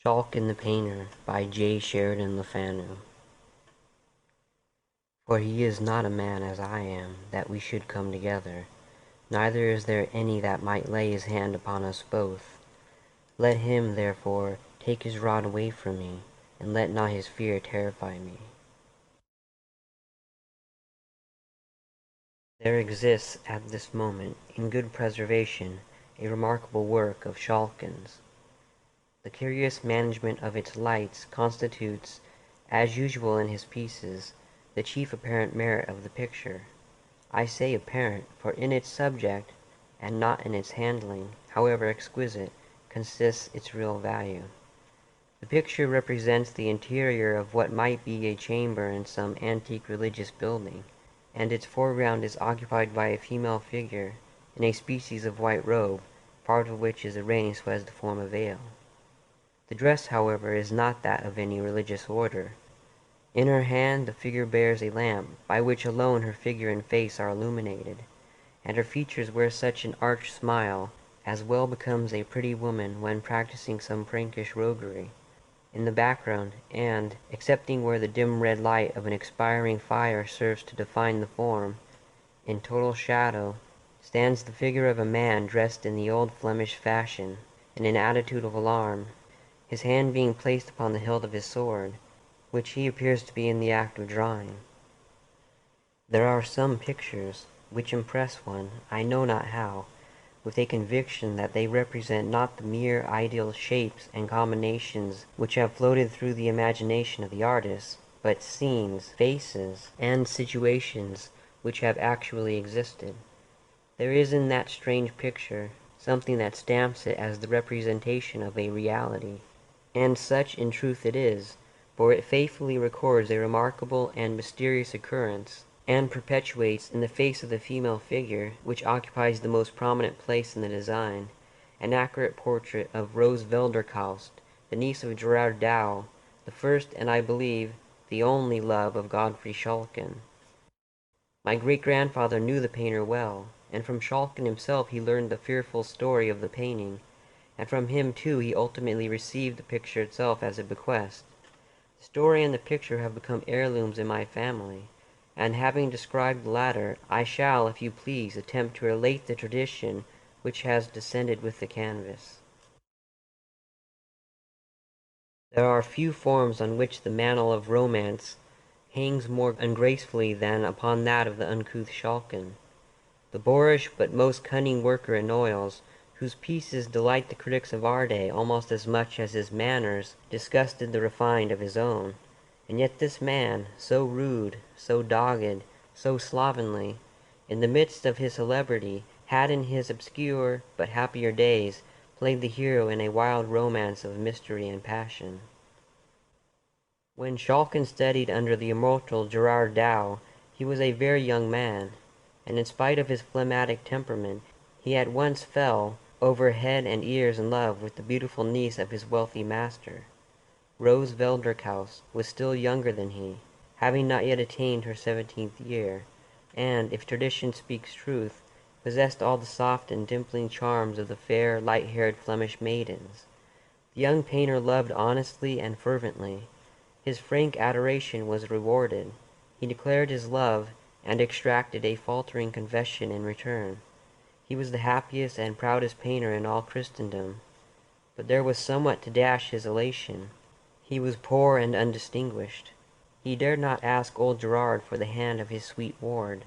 Shulkin the Painter by J. Sheridan Lefanu. For he is not a man as I am, that we should come together, neither is there any that might lay his hand upon us both. Let him, therefore, take his rod away from me, and let not his fear terrify me. There exists at this moment, in good preservation, a remarkable work of Shulkin's. The curious management of its lights constitutes, as usual in his pieces, the chief apparent merit of the picture. I say apparent, for in its subject, and not in its handling, however exquisite, consists its real value. The picture represents the interior of what might be a chamber in some antique religious building, and its foreground is occupied by a female figure in a species of white robe, part of which is arranged so as to form a veil. The dress, however, is not that of any religious order. In her hand the figure bears a lamp, by which alone her figure and face are illuminated, and her features wear such an arch smile as well becomes a pretty woman when practicing some prankish roguery. In the background, and, excepting where the dim red light of an expiring fire serves to define the form, in total shadow, stands the figure of a man dressed in the old Flemish fashion, in an attitude of alarm, his hand being placed upon the hilt of his sword, which he appears to be in the act of drawing. There are some pictures which impress one, I know not how, with a conviction that they represent not the mere ideal shapes and combinations which have floated through the imagination of the artist, but scenes, faces, and situations which have actually existed. There is in that strange picture something that stamps it as the representation of a reality, and such in truth it is, for it faithfully records a remarkable and mysterious occurrence, and perpetuates in the face of the female figure, which occupies the most prominent place in the design, an accurate portrait of Rose Velderkaust, the niece of Gerard Dow, the first and, I believe, the only love of Godfrey Shulkin. My great-grandfather knew the painter well, and from Shulkin himself he learned the fearful story of the painting, and from him too he ultimately received the picture itself as a bequest. The story and the picture have become heirlooms in my family, and having described the latter, I shall, if you please, attempt to relate the tradition which has descended with the canvas. There are few forms on which the mantle of romance hangs more ungracefully than upon that of the uncouth Shulkin, the boorish but most cunning worker in oils, whose pieces delight the critics of our day almost as much as his manners disgusted the refined of his own. And yet this man, so rude, so dogged, so slovenly, in the midst of his celebrity, had in his obscure but happier days played the hero in a wild romance of mystery and passion. When Shulkin studied under the immortal Gerard Dow, he was a very young man, and in spite of his phlegmatic temperament, he at once fell over head and ears in love with the beautiful niece of his wealthy master. Rose Velderkaust was still younger than he, having not yet attained her 17th year, and, if tradition speaks truth, possessed all the soft and dimpling charms of the fair, light-haired Flemish maidens. The young painter loved honestly and fervently. His frank adoration was rewarded. He declared his love, and extracted a faltering confession in return. He was the happiest and proudest painter in all Christendom. But there was somewhat to dash his elation. He was poor and undistinguished. He dared not ask old Gerard for the hand of his sweet ward.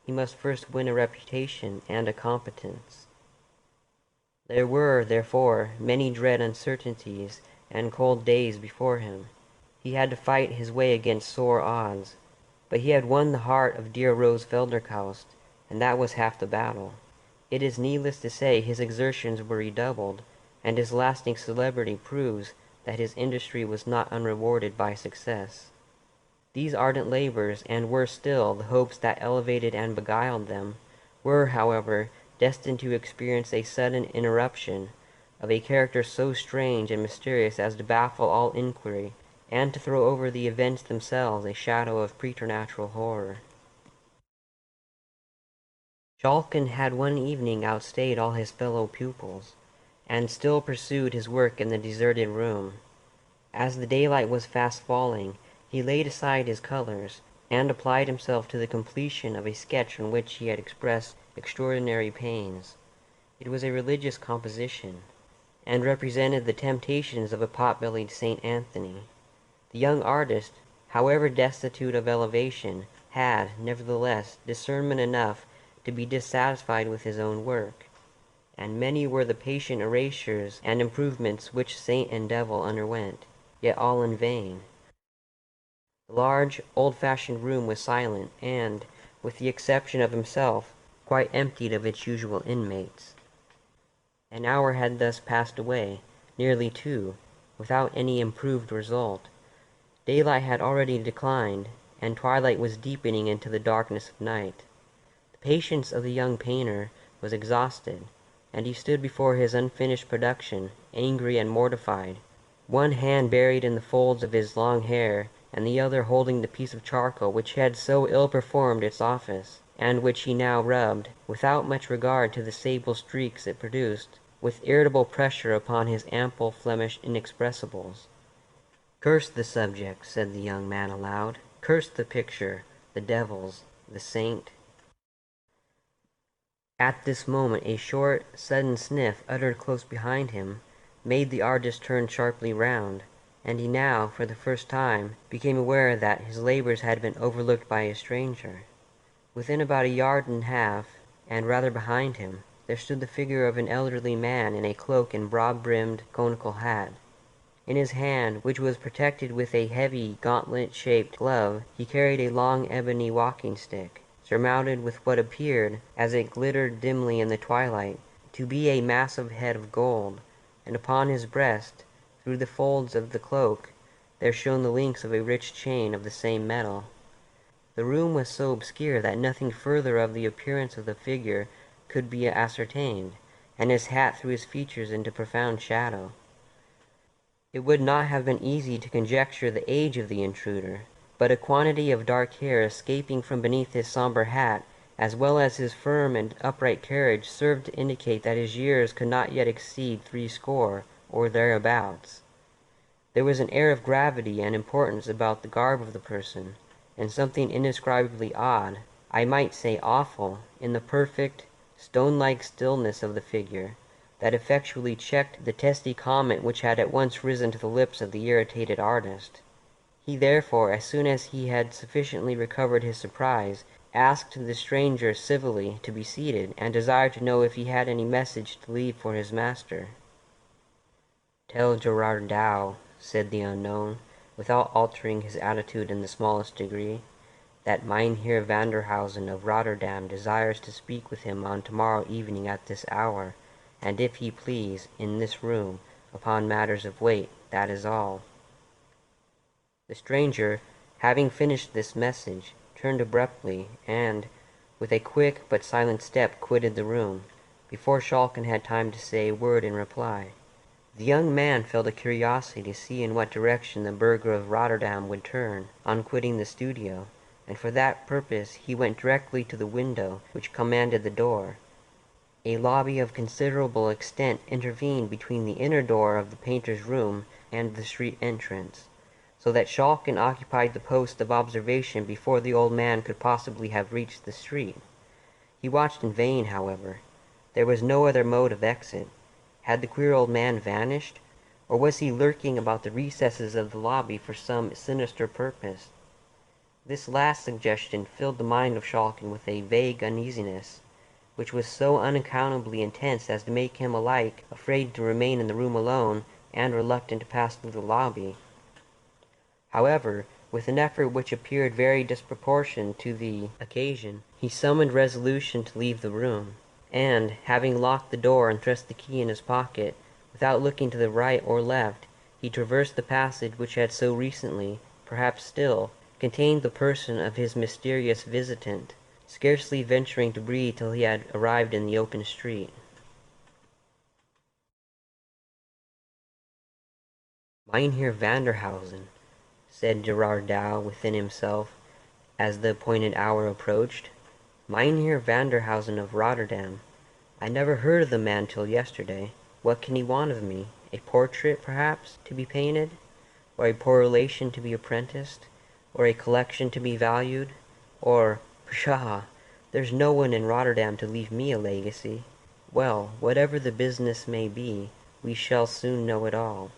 He must first win a reputation and a competence. There were, therefore, many dread uncertainties and cold days before him. He had to fight his way against sore odds, but he had won the heart of dear Rose Velderkaust, and that was half the battle. It is needless to say his exertions were redoubled, and his lasting celebrity proves that his industry was not unrewarded by success. These ardent labors, and worse still, the hopes that elevated and beguiled them, were, however, destined to experience a sudden interruption, of a character so strange and mysterious as to baffle all inquiry, and to throw over the events themselves a shadow of preternatural horror. Shulkin had one evening outstayed all his fellow pupils, and still pursued his work in the deserted room. As the daylight was fast falling, he laid aside his colors, and applied himself to the completion of a sketch on which he had expressed extraordinary pains. It was a religious composition, and represented the temptations of a pot-bellied Saint Anthony. The young artist, however destitute of elevation, had, nevertheless, discernment enough to be dissatisfied with his own work, and many were the patient erasures and improvements which saint and devil underwent, yet all in vain. The large, old-fashioned room was silent, and, with the exception of himself, quite emptied of its usual inmates. An hour had thus passed away, nearly 2, without any improved result. Daylight had already declined, and twilight was deepening into the darkness of night. The patience of the young painter was exhausted, and he stood before his unfinished production, angry and mortified, one hand buried in the folds of his long hair, and the other holding the piece of charcoal which had so ill performed its office, and which he now rubbed, without much regard to the sable streaks it produced, with irritable pressure upon his ample Flemish inexpressibles. "Curse the subject," said the young man aloud. "Curse the picture, the devils, the saint." At this moment a short, sudden sniff, uttered close behind him, made the artist turn sharply round, and he now, for the first time, became aware that his labors had been overlooked by a stranger. Within about a yard and a half, and rather behind him, there stood the figure of an elderly man in a cloak and broad-brimmed conical hat. In his hand, which was protected with a heavy gauntlet-shaped glove, he carried a long ebony walking-stick, surmounted with what appeared, as it glittered dimly in the twilight, to be a massive head of gold, and upon his breast, through the folds of the cloak, there shone the links of a rich chain of the same metal. The room was so obscure that nothing further of the appearance of the figure could be ascertained, and his hat threw his features into profound shadow. It would not have been easy to conjecture the age of the intruder, but a quantity of dark hair escaping from beneath his somber hat, as well as his firm and upright carriage, served to indicate that his years could not yet exceed 60 or thereabouts. There was an air of gravity and importance about the garb of the person, and something indescribably odd, I might say awful, in the perfect, stone-like stillness of the figure, that effectually checked the testy comment which had at once risen to the lips of the irritated artist. He therefore, as soon as he had sufficiently recovered his surprise, asked the stranger civilly to be seated, and desired to know if he had any message to leave for his master. "Tell Gerard Dow," said the unknown, without altering his attitude in the smallest degree, "that Mynheer Vanderhausen of Rotterdam desires to speak with him on tomorrow evening at this hour, and if he please, in this room, upon matters of weight, that is all." The stranger, having finished this message, turned abruptly, and, with a quick but silent step, quitted the room, before Schalken had time to say a word in reply. The young man felt a curiosity to see in what direction the burgher of Rotterdam would turn, on quitting the studio, and for that purpose he went directly to the window which commanded the door. A lobby of considerable extent intervened between the inner door of the painter's room and the street entrance, so that Schalken occupied the post of observation before the old man could possibly have reached the street. He watched in vain, however. There was no other mode of exit. Had the queer old man vanished, or was he lurking about the recesses of the lobby for some sinister purpose? This last suggestion filled the mind of Schalken with a vague uneasiness, which was so unaccountably intense as to make him alike afraid to remain in the room alone and reluctant to pass through the lobby. However, with an effort which appeared very disproportioned to the occasion, he summoned resolution to leave the room, and, having locked the door and thrust the key in his pocket, without looking to the right or left, he traversed the passage which had so recently, perhaps still, contained the person of his mysterious visitant, scarcely venturing to breathe till he had arrived in the open street. "Mynheer Vanderhausen," said Gerard Dow within himself, as the appointed hour approached. "Mynheer Vanderhausen of Rotterdam. I never heard of the man till yesterday. What can he want of me? A portrait, perhaps, to be painted? Or a poor relation to be apprenticed? Or a collection to be valued? Or, pshaw, there's no one in Rotterdam to leave me a legacy. Well, whatever the business may be, we shall soon know it all.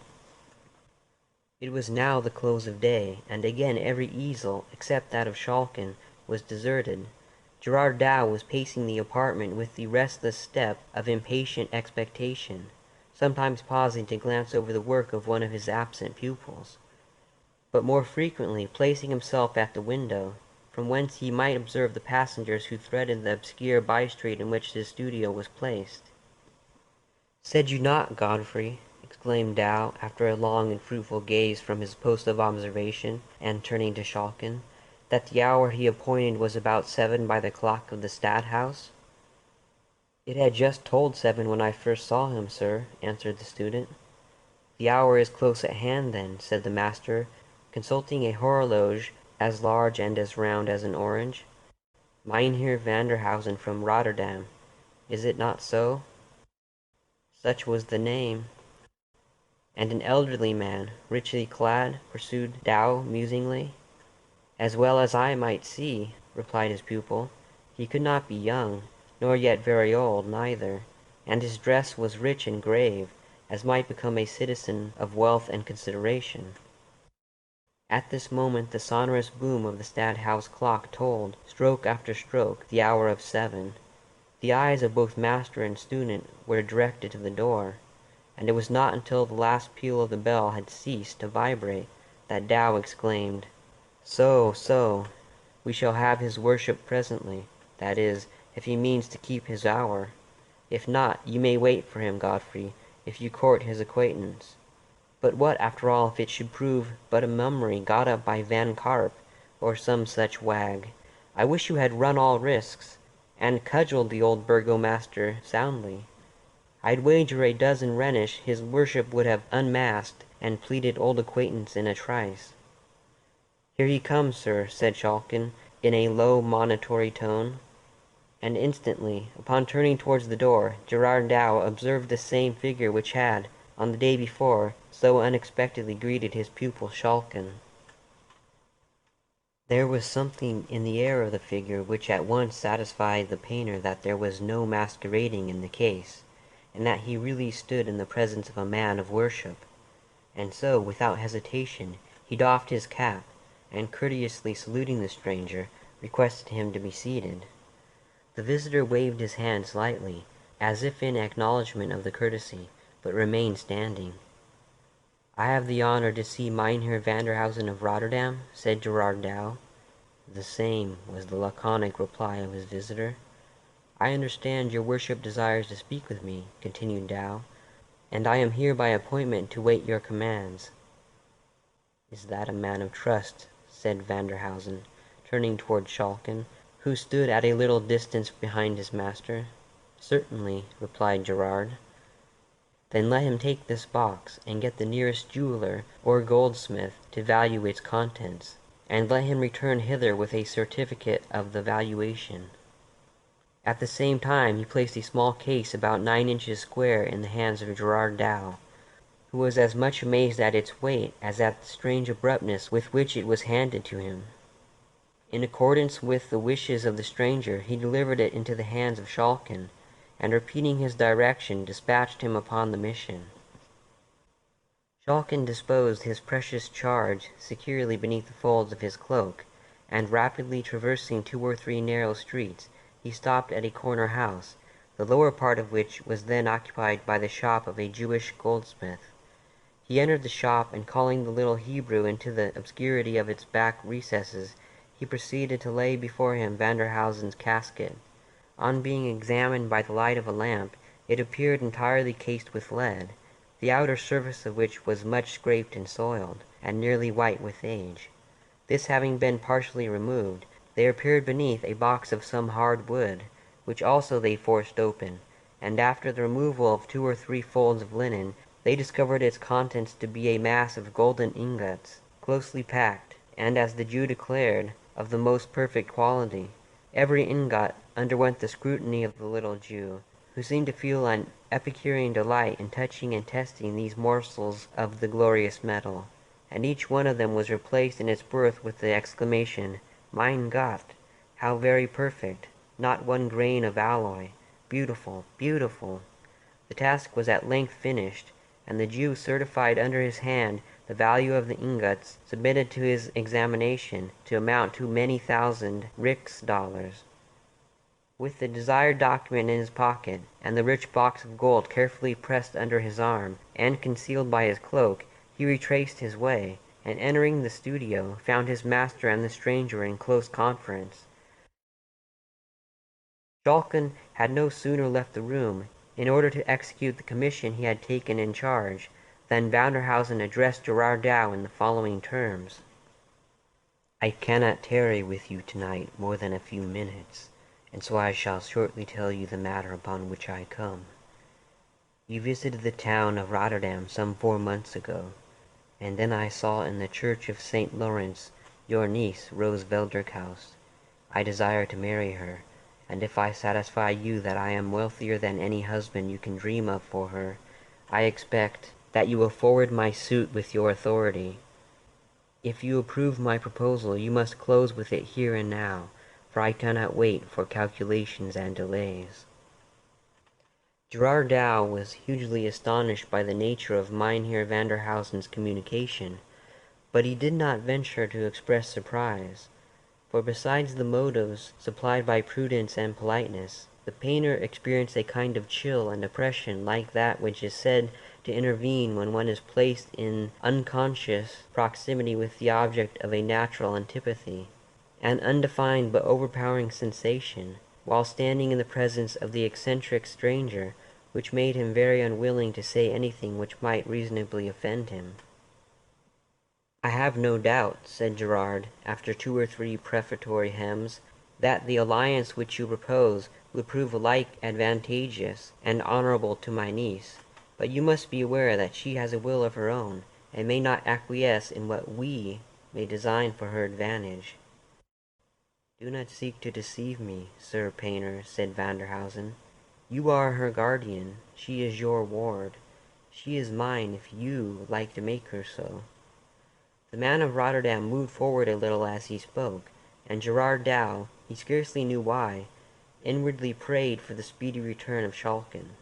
It was now the close of day, and again every easel, except that of Schalken, was deserted. Gerard Dow was pacing the apartment with the restless step of impatient expectation, sometimes pausing to glance over the work of one of his absent pupils, but more frequently placing himself at the window, from whence he might observe the passengers who threaded the obscure by-street in which his studio was placed. "Said you not, Godfrey," exclaimed Dow, after a long and fruitful gaze from his post of observation, and turning to Schalken, "that the hour he appointed was about 7 by the clock of the Stadthouse?" "It had just tolled 7 when I first saw him, sir," answered the student. "The hour is close at hand, then," said the master, consulting a horologe as large and as round as an orange. "Mynheer Vanderhausen from Rotterdam, is it not so?" "Such was the name." "And an elderly man, richly clad?" pursued Dow musingly. "As well as I might see," replied his pupil. "He could not be young, nor yet very old, neither, and his dress was rich and grave, as might become a citizen of wealth and consideration." At this moment the sonorous boom of the Stadthouse clock tolled, stroke after stroke, the hour of 7. The eyes of both master and student were directed to the door, and it was not until the last peal of the bell had ceased to vibrate that Dow exclaimed, "So, we shall have his worship presently, that is, if he means to keep his hour. If not, you may wait for him, Godfrey, if you court his acquaintance. But what, after all, if it should prove but a mummery got up by Van Karp, or some such wag? I wish you had run all risks, and cudgelled the old burgomaster soundly. I'd wager a dozen Rhenish his worship would have unmasked and pleaded old acquaintance in a trice." "Here he comes, sir," said Schalken, in a low monitory tone. And instantly, upon turning towards the door, Gerard Dow observed the same figure which had, on the day before, so unexpectedly greeted his pupil Schalken. There was something in the air of the figure which at once satisfied the painter that there was no masquerading in the case, and that he really stood in the presence of a man of worship. And so, without hesitation, he doffed his cap, and courteously saluting the stranger, requested him to be seated. The visitor waved his hand slightly, as if in acknowledgment of the courtesy, but remained standing. "I have the honor to see Mynheer Vanderhausen of Rotterdam," said Gerard Dow. "The same," was the laconic reply of his visitor. "I understand your worship desires to speak with me," continued Dow, "and I am here by appointment to wait your commands." "Is that a man of trust?" said Vanderhausen, turning toward Schalken, who stood at a little distance behind his master. "Certainly," replied Gerard. "Then let him take this box, and get the nearest jeweler or goldsmith to value its contents, and let him return hither with a certificate of the valuation." At the same time he placed a small case about 9 inches square in the hands of Gerard Dow, who was as much amazed at its weight as at the strange abruptness with which it was handed to him. In accordance with the wishes of the stranger, he delivered it into the hands of Schalken, and repeating his direction, dispatched him upon the mission. Schalken disposed his precious charge securely beneath the folds of his cloak, and rapidly traversing 2 or 3 narrow streets, he stopped at a corner house, the lower part of which was then occupied by the shop of a Jewish goldsmith. He entered the shop, and calling the little Hebrew into the obscurity of its back recesses, he proceeded to lay before him Vanderhausen's casket. On being examined by the light of a lamp, it appeared entirely cased with lead, the outer surface of which was much scraped and soiled, and nearly white with age. This having been partially removed, there appeared beneath a box of some hard wood, which also they forced open, and after the removal of 2 or 3 folds of linen, they discovered its contents to be a mass of golden ingots, closely packed, and, as the Jew declared, of the most perfect quality. Every ingot underwent the scrutiny of the little Jew, who seemed to feel an Epicurean delight in touching and testing these morsels of the glorious metal, and each one of them was replaced in its berth with the exclamation, "Mein Gott! How very perfect! Not one grain of alloy! Beautiful! Beautiful!" The task was at length finished, and the Jew certified under his hand the value of the ingots submitted to his examination to amount to many thousand rix dollars. With the desired document in his pocket, and the rich box of gold carefully pressed under his arm, and concealed by his cloak, he retraced his way, and entering the studio, found his master and the stranger in close conference. Schalken had no sooner left the room, in order to execute the commission he had taken in charge, than Vanderhausen addressed Gerard Dow in the following terms: "I cannot tarry with you tonight more than a few minutes, and so I shall shortly tell you the matter upon which I come. You visited the town of Rotterdam some 4 months ago, and then I saw in the church of St. Lawrence your niece, Rose Velderkhaus. I desire to marry her, and if I satisfy you that I am wealthier than any husband you can dream of for her, I expect that you will forward my suit with your authority. If you approve my proposal, you must close with it here and now, for I cannot wait for calculations and delays." Gerard Dow was hugely astonished by the nature of Mynheer Vanderhausen's communication, but he did not venture to express surprise, for besides the motives supplied by prudence and politeness, the painter experienced a kind of chill and oppression like that which is said to intervene when one is placed in unconscious proximity with the object of a natural antipathy, an undefined but overpowering sensation, while standing in the presence of the eccentric stranger, which made him very unwilling to say anything which might reasonably offend him. "I have no doubt," said Gerard, after 2 or 3 prefatory hems, "that the alliance which you propose would prove alike advantageous and honorable to my niece, but you must be aware that she has a will of her own, and may not acquiesce in what we may design for her advantage." "Do not seek to deceive me, Sir Painter," said Vanderhausen. "You are her guardian, she is your ward. She is mine if you like to make her so." The man of Rotterdam moved forward a little as he spoke, and Gerard Dow, he scarcely knew why, inwardly prayed for the speedy return of Schalken.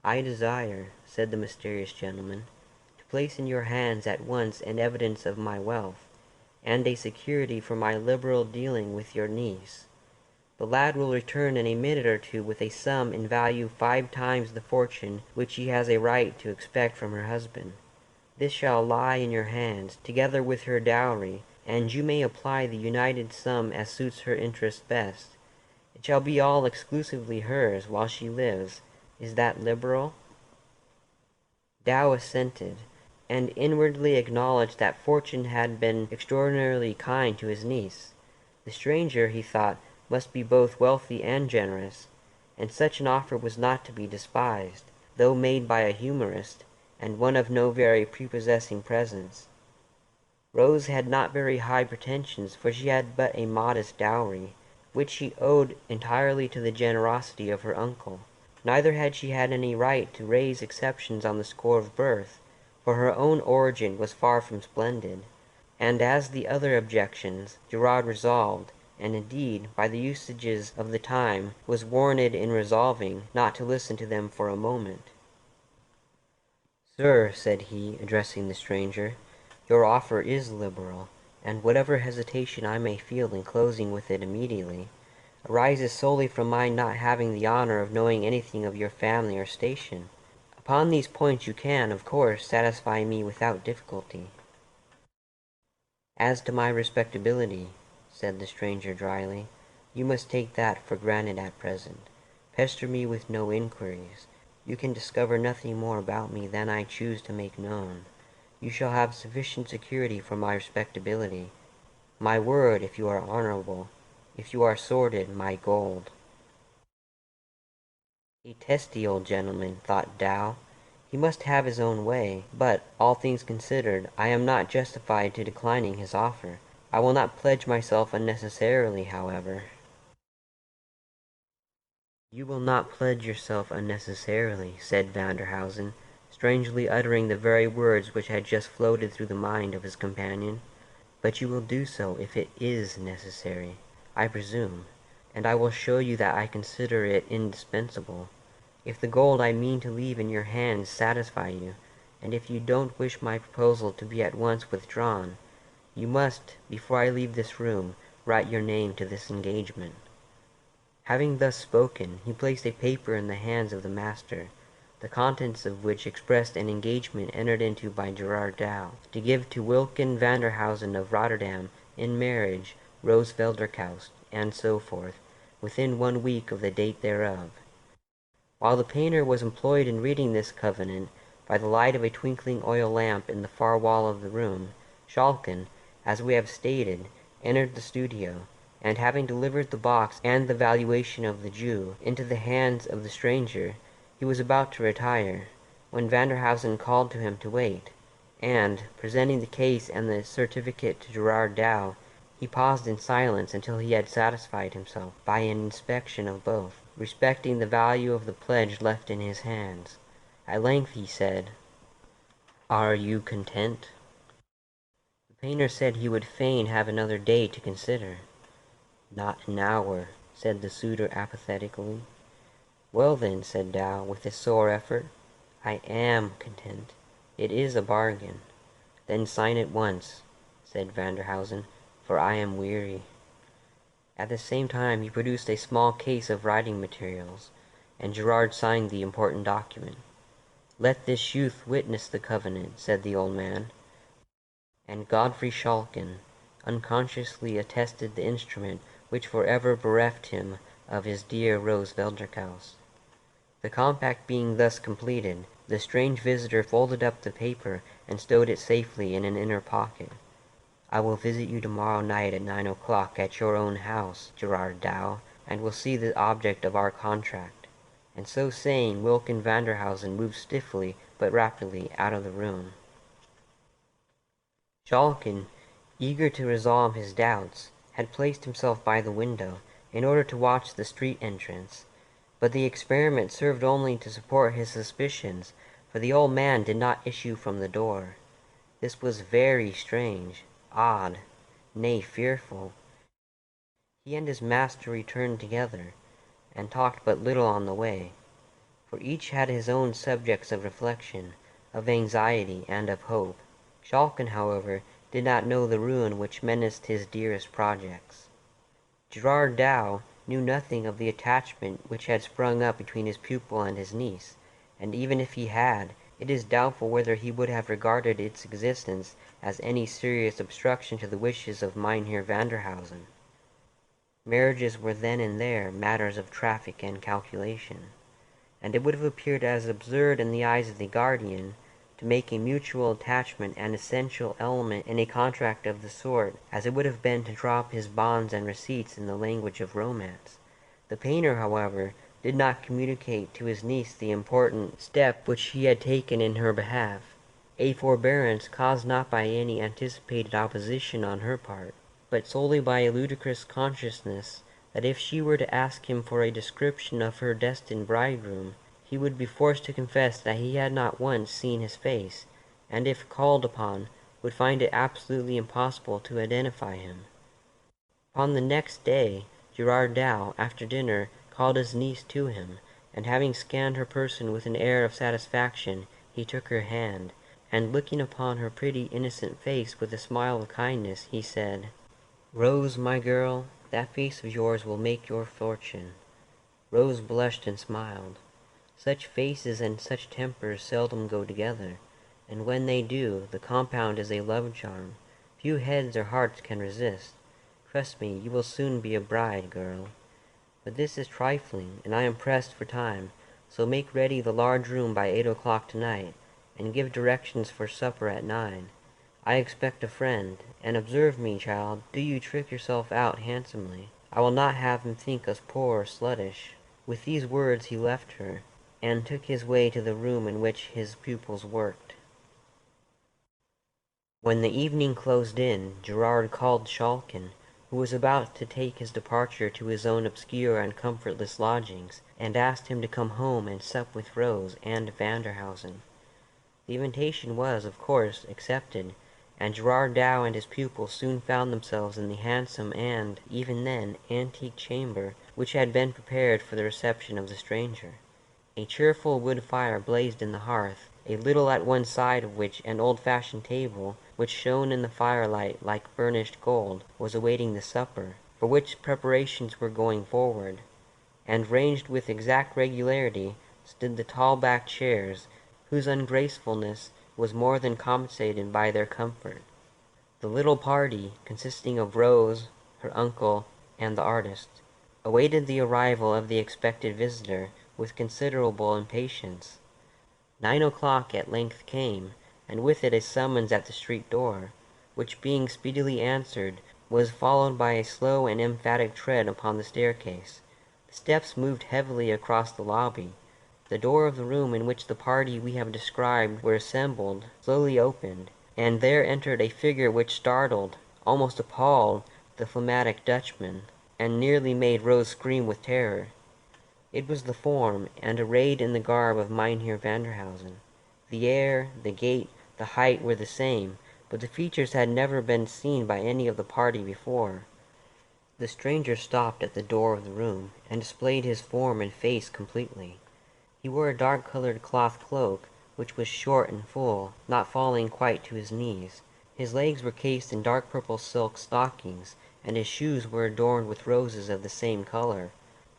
"I desire," said the mysterious gentleman, "to place in your hands at once an evidence of my wealth, and a security for my liberal dealing with your niece. The lad will return in a minute or two with a sum in value 5 times the fortune which he has a right to expect from her husband. This shall lie in your hands, together with her dowry, and you may apply the united sum as suits her interest best. It shall be all exclusively hers while she lives. Is that liberal?" Dow assented, and inwardly acknowledged that fortune had been extraordinarily kind to his niece. The stranger, he thought, must be both wealthy and generous, and such an offer was not to be despised, though made by a humorist, and one of no very prepossessing presence. Rose had not very high pretensions, for she had but a modest dowry, which she owed entirely to the generosity of her uncle. Neither had she had any right to raise exceptions on the score of birth, for her own origin was far from splendid, and as the other objections, Gerard resolved, and indeed, by the usages of the time, was warranted in resolving, not to listen to them for a moment. "Sir," said he, addressing the stranger, "your offer is liberal, and whatever hesitation I may feel in closing with it immediately, arises solely from my not having the honor of knowing anything of your family or station. Upon these points you can, of course, satisfy me without difficulty." "As to my respectability," said the stranger dryly, "you must take that for granted at present. Pester me with no inquiries. You can discover nothing more about me than I choose to make known. You shall have sufficient security for my respectability. My word, if you are honorable. If you are sordid, my gold." A testy old gentleman, thought Dow. He must have his own way, but, all things considered, I am not justified to declining his offer. I will not pledge myself unnecessarily, however. "You will not pledge yourself unnecessarily," said Vanderhausen, strangely uttering the very words which had just floated through the mind of his companion. "But you will do so if it is necessary, I presume, and I will show you that I consider it indispensable. If the gold I mean to leave in your hands satisfy you, and if you don't wish my proposal to be at once withdrawn, you must, before I leave this room, write your name to this engagement." Having thus spoken, he placed a paper in the hands of the master, the contents of which expressed an engagement entered into by Gerard Dow, to give to Wilken Vanderhausen of Rotterdam in marriage Rose Velderkaust, and so forth, within 1 week of the date thereof. While the painter was employed in reading this covenant, by the light of a twinkling oil lamp in the far wall of the room, Schalken, as we have stated, entered the studio, and having delivered the box and the valuation of the Jew into the hands of the stranger, he was about to retire, when Vanderhausen called to him to wait, and, presenting the case and the certificate to Gerard Dow, he paused in silence until he had satisfied himself, by an inspection of both, respecting the value of the pledge left in his hands. At length he said, "Are you content?" The painter said he would fain have another day to consider. "Not an hour," said the suitor apathetically. "Well then," said Dow, with a sore effort, "I am content. It is a bargain." "Then sign at once," said Vanderhausen, "for I am weary." At the same time he produced a small case of writing materials, and Gerard signed the important document. "Let this youth witness the covenant," said the old man, and Godfrey Schalken unconsciously attested the instrument which forever bereft him of his dear Rose Velderkaus. The compact being thus completed, the strange visitor folded up the paper and stowed it safely in an inner pocket. "I will visit you tomorrow night at 9 o'clock at your own house, Gerard Dow, and will see the object of our contract." And so saying, Wilken Vanderhausen moved stiffly but rapidly out of the room. Schalken, eager to resolve his doubts, had placed himself by the window, in order to watch the street entrance, but the experiment served only to support his suspicions, for the old man did not issue from the door. This was very strange, odd, nay, fearful. He and his master returned together, and talked but little on the way, for each had his own subjects of reflection, of anxiety, and of hope. Schalken, however, did not know the ruin which menaced his dearest projects. Gerard Dow knew nothing of the attachment which had sprung up between his pupil and his niece, and even if he had, it is doubtful whether he would have regarded its existence as any serious obstruction to the wishes of Mynheer Vanderhausen. Marriages were then and there matters of traffic and calculation, and it would have appeared as absurd in the eyes of the guardian to make a mutual attachment an essential element in a contract of the sort as it would have been to drop his bonds and receipts in the language of romance. The painter, however, did not communicate to his niece the important step which he had taken in her behalf, a forbearance caused not by any anticipated opposition on her part, but solely by a ludicrous consciousness that if she were to ask him for a description of her destined bridegroom, he would be forced to confess that he had not once seen his face, and if called upon, would find it absolutely impossible to identify him. Upon the next day, Gerard Dow, after dinner, called his niece to him, and having scanned her person with an air of satisfaction, he took her hand, and looking upon her pretty innocent face with a smile of kindness, he said, "Rose, my girl, that face of yours will make your fortune." Rose blushed and smiled. Such faces and such tempers seldom go together, and when they do, the compound is a love charm. Few heads or hearts can resist. Trust me, you will soon be a bride, girl. But this is trifling, and I am pressed for time, so make ready the large room by 8 o'clock tonight, and give directions for supper at 9. I expect a friend, and observe me, child, do you trick yourself out handsomely. I will not have him think us poor or sluttish." With these words he left her, and took his way to the room in which his pupils worked. When the evening closed in, Gerard called Schalken, who who was about to take his departure to his own obscure and comfortless lodgings, and asked him to come home and sup with Rose and Vanderhausen. The invitation was, of course, accepted, and Gerard Dow and his pupil soon found themselves in the handsome and, even then, antique chamber which had been prepared for the reception of the stranger. A cheerful wood fire blazed in the hearth, a little at one side of which an old-fashioned table, which shone in the firelight like burnished gold, was awaiting the supper, for which preparations were going forward, and ranged with exact regularity stood the tall-backed chairs, whose ungracefulness was more than compensated by their comfort. The little party, consisting of Rose, her uncle, and the artist, awaited the arrival of the expected visitor with considerable impatience. 9 o'clock at length came, and with it a summons at the street door, which being speedily answered, was followed by a slow and emphatic tread upon the staircase. The steps moved heavily across the lobby. The door of the room in which the party we have described were assembled slowly opened, and there entered a figure which startled, almost appalled, the phlegmatic Dutchman, and nearly made Rose scream with terror. It was the form, and arrayed in the garb of Mynheer Vanderhausen. The air, the gait, the height were the same, but the features had never been seen by any of the party before. The stranger stopped at the door of the room, and displayed his form and face completely. He wore a dark-colored cloth cloak, which was short and full, not falling quite to his knees. His legs were cased in dark purple silk stockings, and his shoes were adorned with roses of the same color.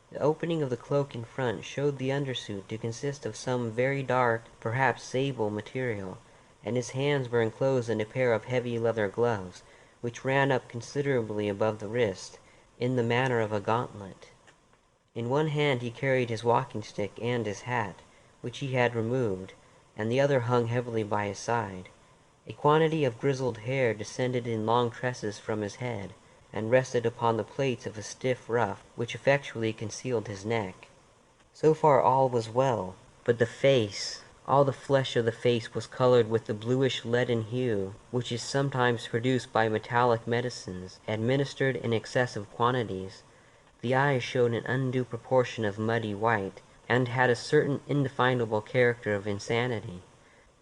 The opening of the cloak in front showed the undersuit to consist of some very dark, perhaps sable material, and his hands were enclosed in a pair of heavy leather gloves, which ran up considerably above the wrist, in the manner of a gauntlet. In one hand he carried his walking-stick and his hat, which he had removed, and the other hung heavily by his side. A quantity of grizzled hair descended in long tresses from his head, and rested upon the plaits of a stiff ruff, which effectually concealed his neck. So far all was well, but the face, all the flesh of the face was colored with the bluish leaden hue, which is sometimes produced by metallic medicines, administered in excessive quantities. The eyes showed an undue proportion of muddy white, and had a certain indefinable character of insanity.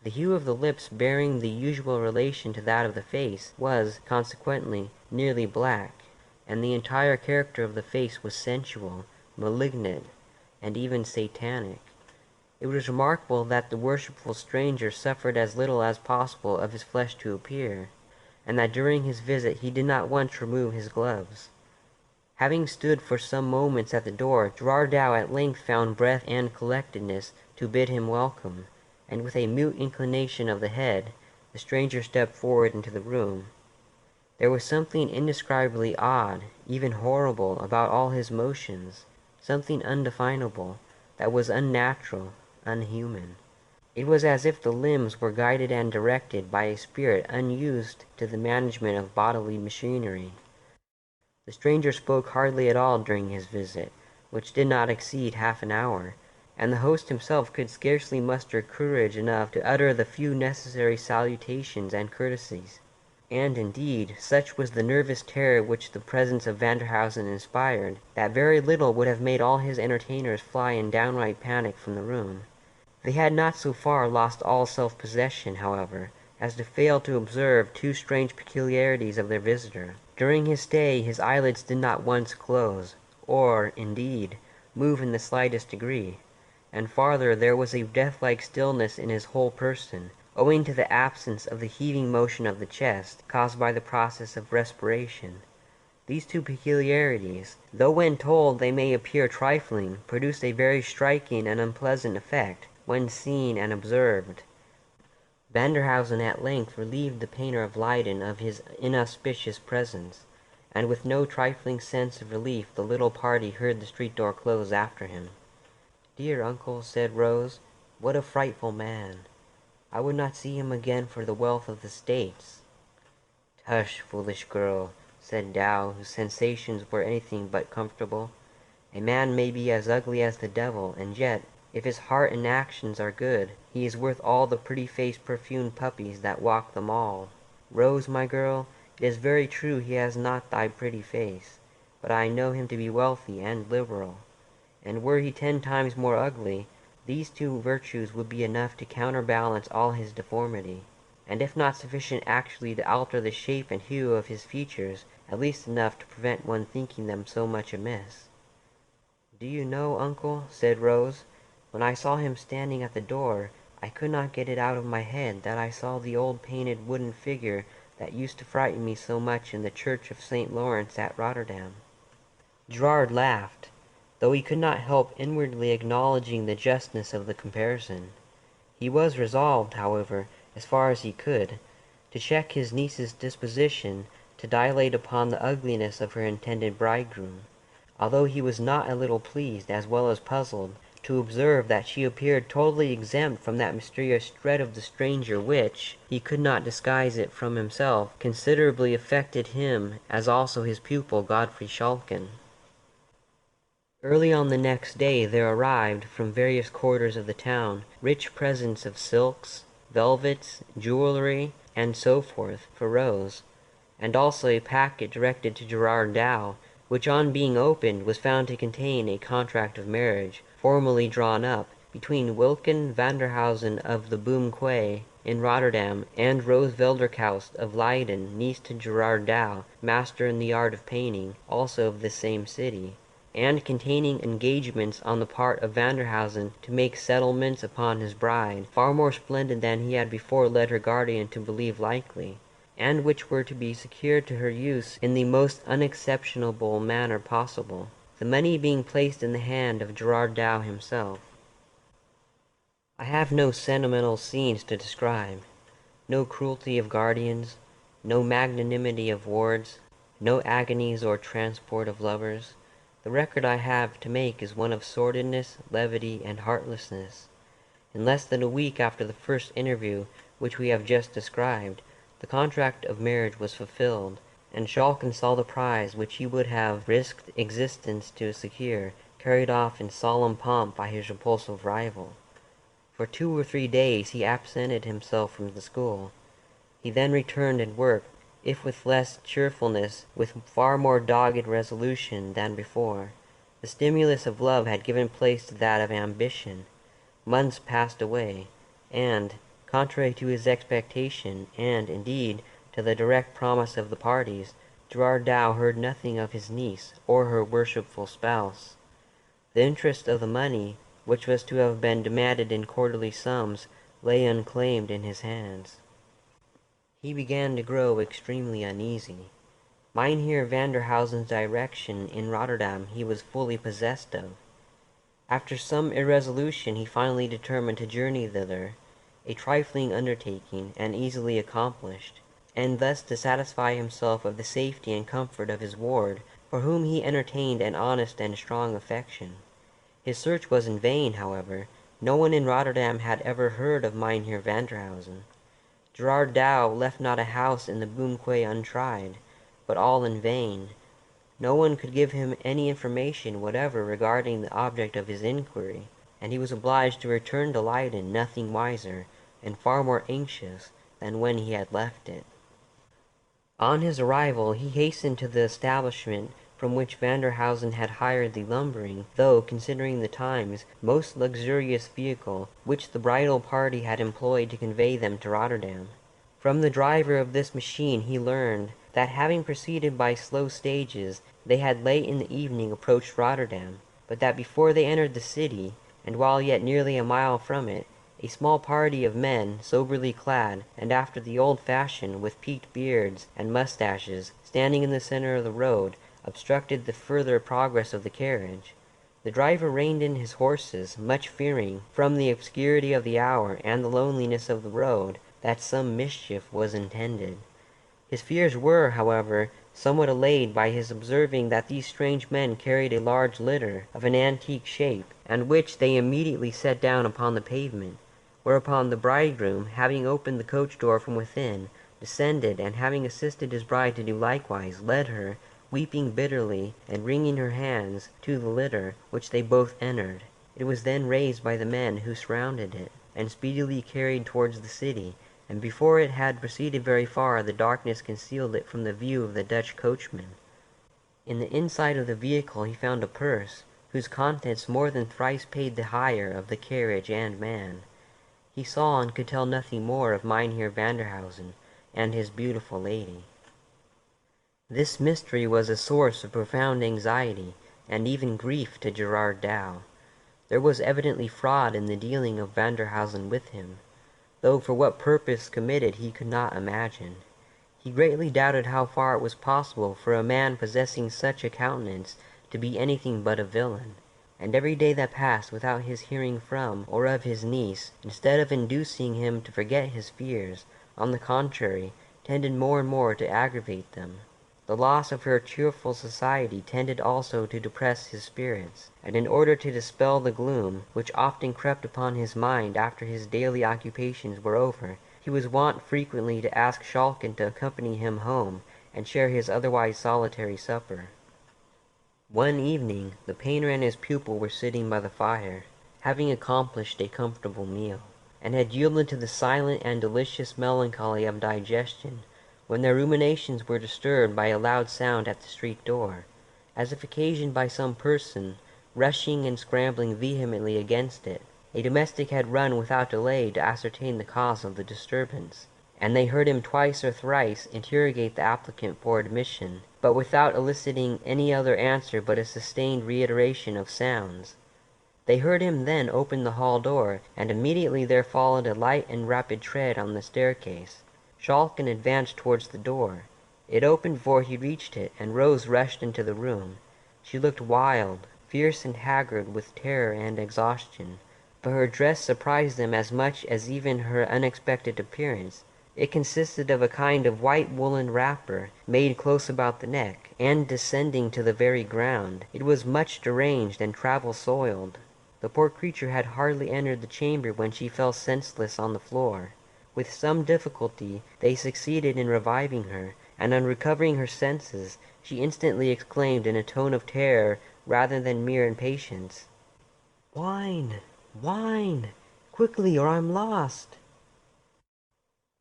The hue of the lips, bearing the usual relation to that of the face, was, consequently, nearly black, and the entire character of the face was sensual, malignant, and even satanic. It was remarkable that the worshipful stranger suffered as little as possible of his flesh to appear, and that during his visit he did not once remove his gloves. Having stood for some moments at the door, Gerard Dow at length found breath and collectedness to bid him welcome, and with a mute inclination of the head, the stranger stepped forward into the room. There was something indescribably odd, even horrible, about all his motions, something undefinable, that was unnatural, unhuman. It was as if the limbs were guided and directed by a spirit unused to the management of bodily machinery. The stranger spoke hardly at all during his visit, which did not exceed half an hour, and the host himself could scarcely muster courage enough to utter the few necessary salutations and courtesies. And, indeed, such was the nervous terror which the presence of Vanderhausen inspired, that very little would have made all his entertainers fly in downright panic from the room. They had not so far lost all self-possession, however, as to fail to observe two strange peculiarities of their visitor. During his stay his eyelids did not once close, or, indeed, move in the slightest degree, and farther, there was a death-like stillness in his whole person, owing to the absence of the heaving motion of the chest, caused by the process of respiration. These two peculiarities, though when told they may appear trifling, produced a very striking and unpleasant effect, when seen and observed. Vanderhausen at length relieved the painter of Leyden of his inauspicious presence, and with no trifling sense of relief the little party heard the street door close after him. "Dear uncle," said Rose, "what a frightful man! I would not see him again for the wealth of the States." "Tush, foolish girl," said Dow, whose sensations were anything but comfortable. "A man may be as ugly as the devil, and yet, if his heart and actions are good, he is worth all the pretty-faced perfumed puppies that walk the mall. Rose, my girl, It is very true he has not thy pretty face, but I know him to be wealthy and liberal, and were he 10 times more ugly, these two virtues would be enough to counterbalance all his deformity, and if not sufficient actually to alter the shape and hue of his features, at least enough to prevent one thinking them so much amiss. "Do you know, uncle," said Rose, "when I saw him standing at the door, I could not get it out of my head that I saw the old painted wooden figure that used to frighten me so much in the church of St. Lawrence at Rotterdam." Gerard laughed, though he could not help inwardly acknowledging the justness of the comparison. He was resolved, however, as far as he could, to check his niece's disposition to dilate upon the ugliness of her intended bridegroom, although he was not a little pleased, as well as puzzled, to observe that she appeared totally exempt from that mysterious dread of the stranger which, he could not disguise it from himself, considerably affected him, as also his pupil Godfrey Schalken. Early on the next day there arrived, from various quarters of the town, rich presents of silks, velvets, jewellery, and so forth, for Rose, and also a packet directed to Gerard Dow, which on being opened was found to contain a contract of marriage, formally drawn up, between Wilken Vanderhausen of the Boom Quay, in Rotterdam, and Rose Velderkaust of Leyden, niece to Gerard Dow, master in the art of painting, also of this same city, and containing engagements on the part of Vanderhausen to make settlements upon his bride, far more splendid than he had before led her guardian to believe likely, and which were to be secured to her use in the most unexceptionable manner possible, the money being placed in the hand of Gerard Dow himself. I have no sentimental scenes to describe, no cruelty of guardians, no magnanimity of wards, no agonies or transport of lovers. The record I have to make is one of sordidness, levity, and heartlessness. In less than a week after the first interview which we have just described, the contract of marriage was fulfilled, and Schalken saw the prize which he would have risked existence to secure, carried off in solemn pomp by his repulsive rival. For 2 or 3 days he absented himself from the school. He then returned and worked, if with less cheerfulness, with far more dogged resolution than before. The stimulus of love had given place to that of ambition. Months passed away, and, contrary to his expectation, and, indeed, to the direct promise of the parties, Gerard Dow heard nothing of his niece or her worshipful spouse. The interest of the money, which was to have been demanded in quarterly sums, lay unclaimed in his hands. He began to grow extremely uneasy. Mynheer Vanderhausen's direction in Rotterdam he was fully possessed of. After some irresolution he finally determined to journey thither, a trifling undertaking, and easily accomplished, and thus to satisfy himself of the safety and comfort of his ward, for whom he entertained an honest and strong affection. His search was in vain, however. No one in Rotterdam had ever heard of Mynheer Vanderhausen. Gerard Dow left not a house in the Boom Quay untried, but all in vain. No one could give him any information whatever regarding the object of his inquiry, and he was obliged to return to Leyden nothing wiser, and far more anxious than when he had left it. On his arrival he hastened to the establishment from which Vanderhausen had hired the lumbering, though, considering the times, most luxurious vehicle which the bridal party had employed to convey them to Rotterdam. From the driver of this machine he learned that, having proceeded by slow stages, they had late in the evening approached Rotterdam, but that before they entered the city, and while yet nearly a mile from it, a small party of men, soberly clad, and after the old fashion, with peaked beards and mustaches, standing in the center of the road, obstructed the further progress of the carriage. The driver reined in his horses, much fearing, from the obscurity of the hour and the loneliness of the road, that some mischief was intended. His fears were, however, somewhat allayed by his observing that these strange men carried a large litter of an antique shape, and which they immediately set down upon the pavement, whereupon the bridegroom, having opened the coach door from within, descended, and having assisted his bride to do likewise, led her, weeping bitterly, and wringing her hands, to the litter, which they both entered. It was then raised by the men who surrounded it, and speedily carried towards the city, and before it had proceeded very far the darkness concealed it from the view of the Dutch coachman. In the inside of the vehicle he found a purse, whose contents more than thrice paid the hire of the carriage and man. He saw and could tell nothing more of Mynheer Vanderhausen and his beautiful lady. This mystery was a source of profound anxiety and even grief to Gerard Dow. There was evidently fraud in the dealing of Vanderhausen with him, though for what purpose committed he could not imagine. He greatly doubted how far it was possible for a man possessing such a countenance to be anything but a villain, and every day that passed without his hearing from or of his niece, instead of inducing him to forget his fears, on the contrary, tended more and more to aggravate them. The loss of her cheerful society tended also to depress his spirits, and in order to dispel the gloom which often crept upon his mind after his daily occupations were over, he was wont frequently to ask Schalken to accompany him home and share his otherwise solitary supper. One evening the painter and his pupil were sitting by the fire, having accomplished a comfortable meal, and had yielded to the silent and delicious melancholy of digestion, when their ruminations were disturbed by a loud sound at the street door, as if occasioned by some person rushing and scrambling vehemently against it. A domestic had run without delay to ascertain the cause of the disturbance, and they heard him twice or thrice interrogate the applicant for admission, but without eliciting any other answer but a sustained reiteration of sounds. They heard him then open the hall door, and immediately there followed a light and rapid tread on the staircase. Schalken advanced towards the door. It opened before he reached it, and Rose rushed into the room. She looked wild, fierce and haggard with terror and exhaustion, but her dress surprised them as much as even her unexpected appearance. It consisted of a kind of white woolen wrapper, made close about the neck, and descending to the very ground. It was much deranged and travel-soiled. The poor creature had hardly entered the chamber when she fell senseless on the floor. With some difficulty they succeeded in reviving her, and on recovering her senses, she instantly exclaimed in a tone of terror rather than mere impatience, "Wine! Wine! Quickly, or I'm lost!"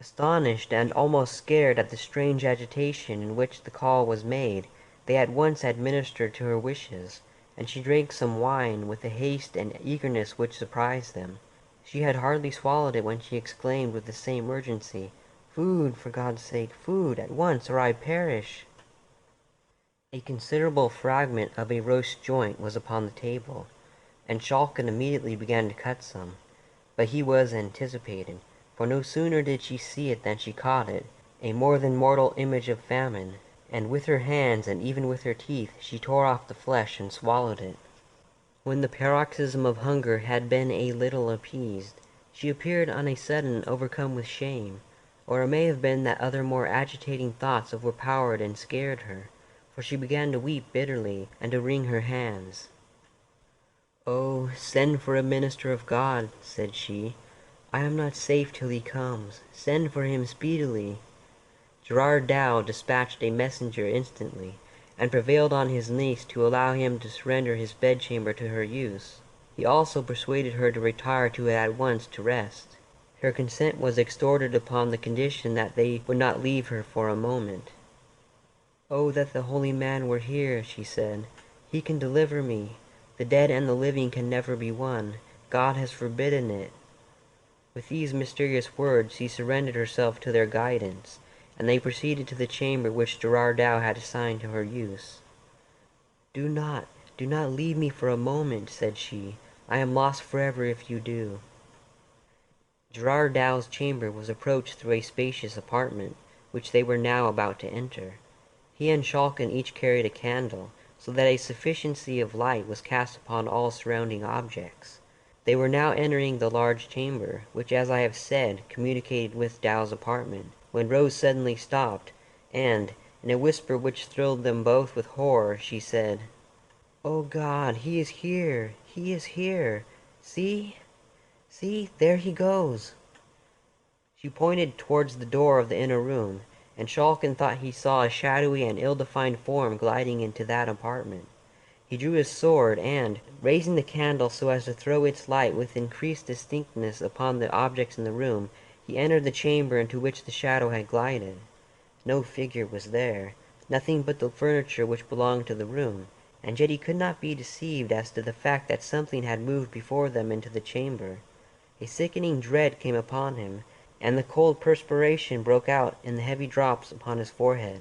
Astonished and almost scared at the strange agitation in which the call was made, they at once administered to her wishes, and she drank some wine with a haste and eagerness which surprised them. She had hardly swallowed it when she exclaimed with the same urgency, "Food, for God's sake, food, at once, or I perish!" A considerable fragment of a roast joint was upon the table, and Schalken immediately began to cut some, but he was anticipated, for no sooner did she see it than she caught it, a more than mortal image of famine, and with her hands and even with her teeth she tore off the flesh and swallowed it. When the paroxysm of hunger had been a little appeased, she appeared on a sudden overcome with shame, or it may have been that other more agitating thoughts overpowered and scared her, for she began to weep bitterly and to wring her hands. "Oh, send for a minister of God," said she. "I am not safe till he comes. Send for him speedily." Gerard Dow dispatched a messenger instantly, and prevailed on his niece to allow him to surrender his bedchamber to her use. He also persuaded her to retire to it at once to rest. Her consent was extorted upon the condition that they would not leave her for a moment. "Oh, that the holy man were here," she said. "He can deliver me. The dead and the living can never be one. God has forbidden it." With these mysterious words she surrendered herself to their guidance, and they proceeded to the chamber which Gerard Dow had assigned to her use. Do not leave me for a moment," said she. "I am lost forever if you do." Gerard Dow's chamber was approached through a spacious apartment, which they were now about to enter. He and Schalken each carried a candle, so that a sufficiency of light was cast upon all surrounding objects. They were now entering the large chamber, which, as I have said, communicated with Dow's apartment, when Rose suddenly stopped, and, in a whisper which thrilled them both with horror, she said, "Oh God, he is here! He is here! See! See! There he goes!" She pointed towards the door of the inner room, and Schalken thought he saw a shadowy and ill-defined form gliding into that apartment. He drew his sword, and, raising the candle so as to throw its light with increased distinctness upon the objects in the room, He entered the chamber into which the shadow had glided. No figure was there, nothing but the furniture which belonged to the room, and yet he could not be deceived as to the fact that something had moved before them into the chamber. A sickening dread came upon him, and the cold perspiration broke out in the heavy drops upon his forehead.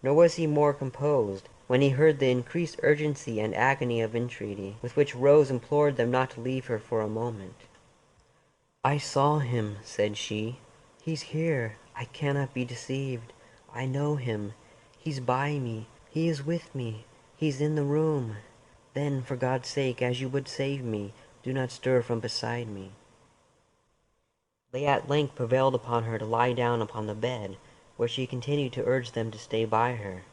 Nor was he more composed when he heard the increased urgency and agony of entreaty with which Rose implored them not to leave her for a moment. "I saw him," said she. "He's here. I cannot be deceived. I know him. He's by me. He is with me. He's in the room. Then, for God's sake, as you would save me, do not stir from beside me." They at length prevailed upon her to lie down upon the bed, where she continued to urge them to stay by her.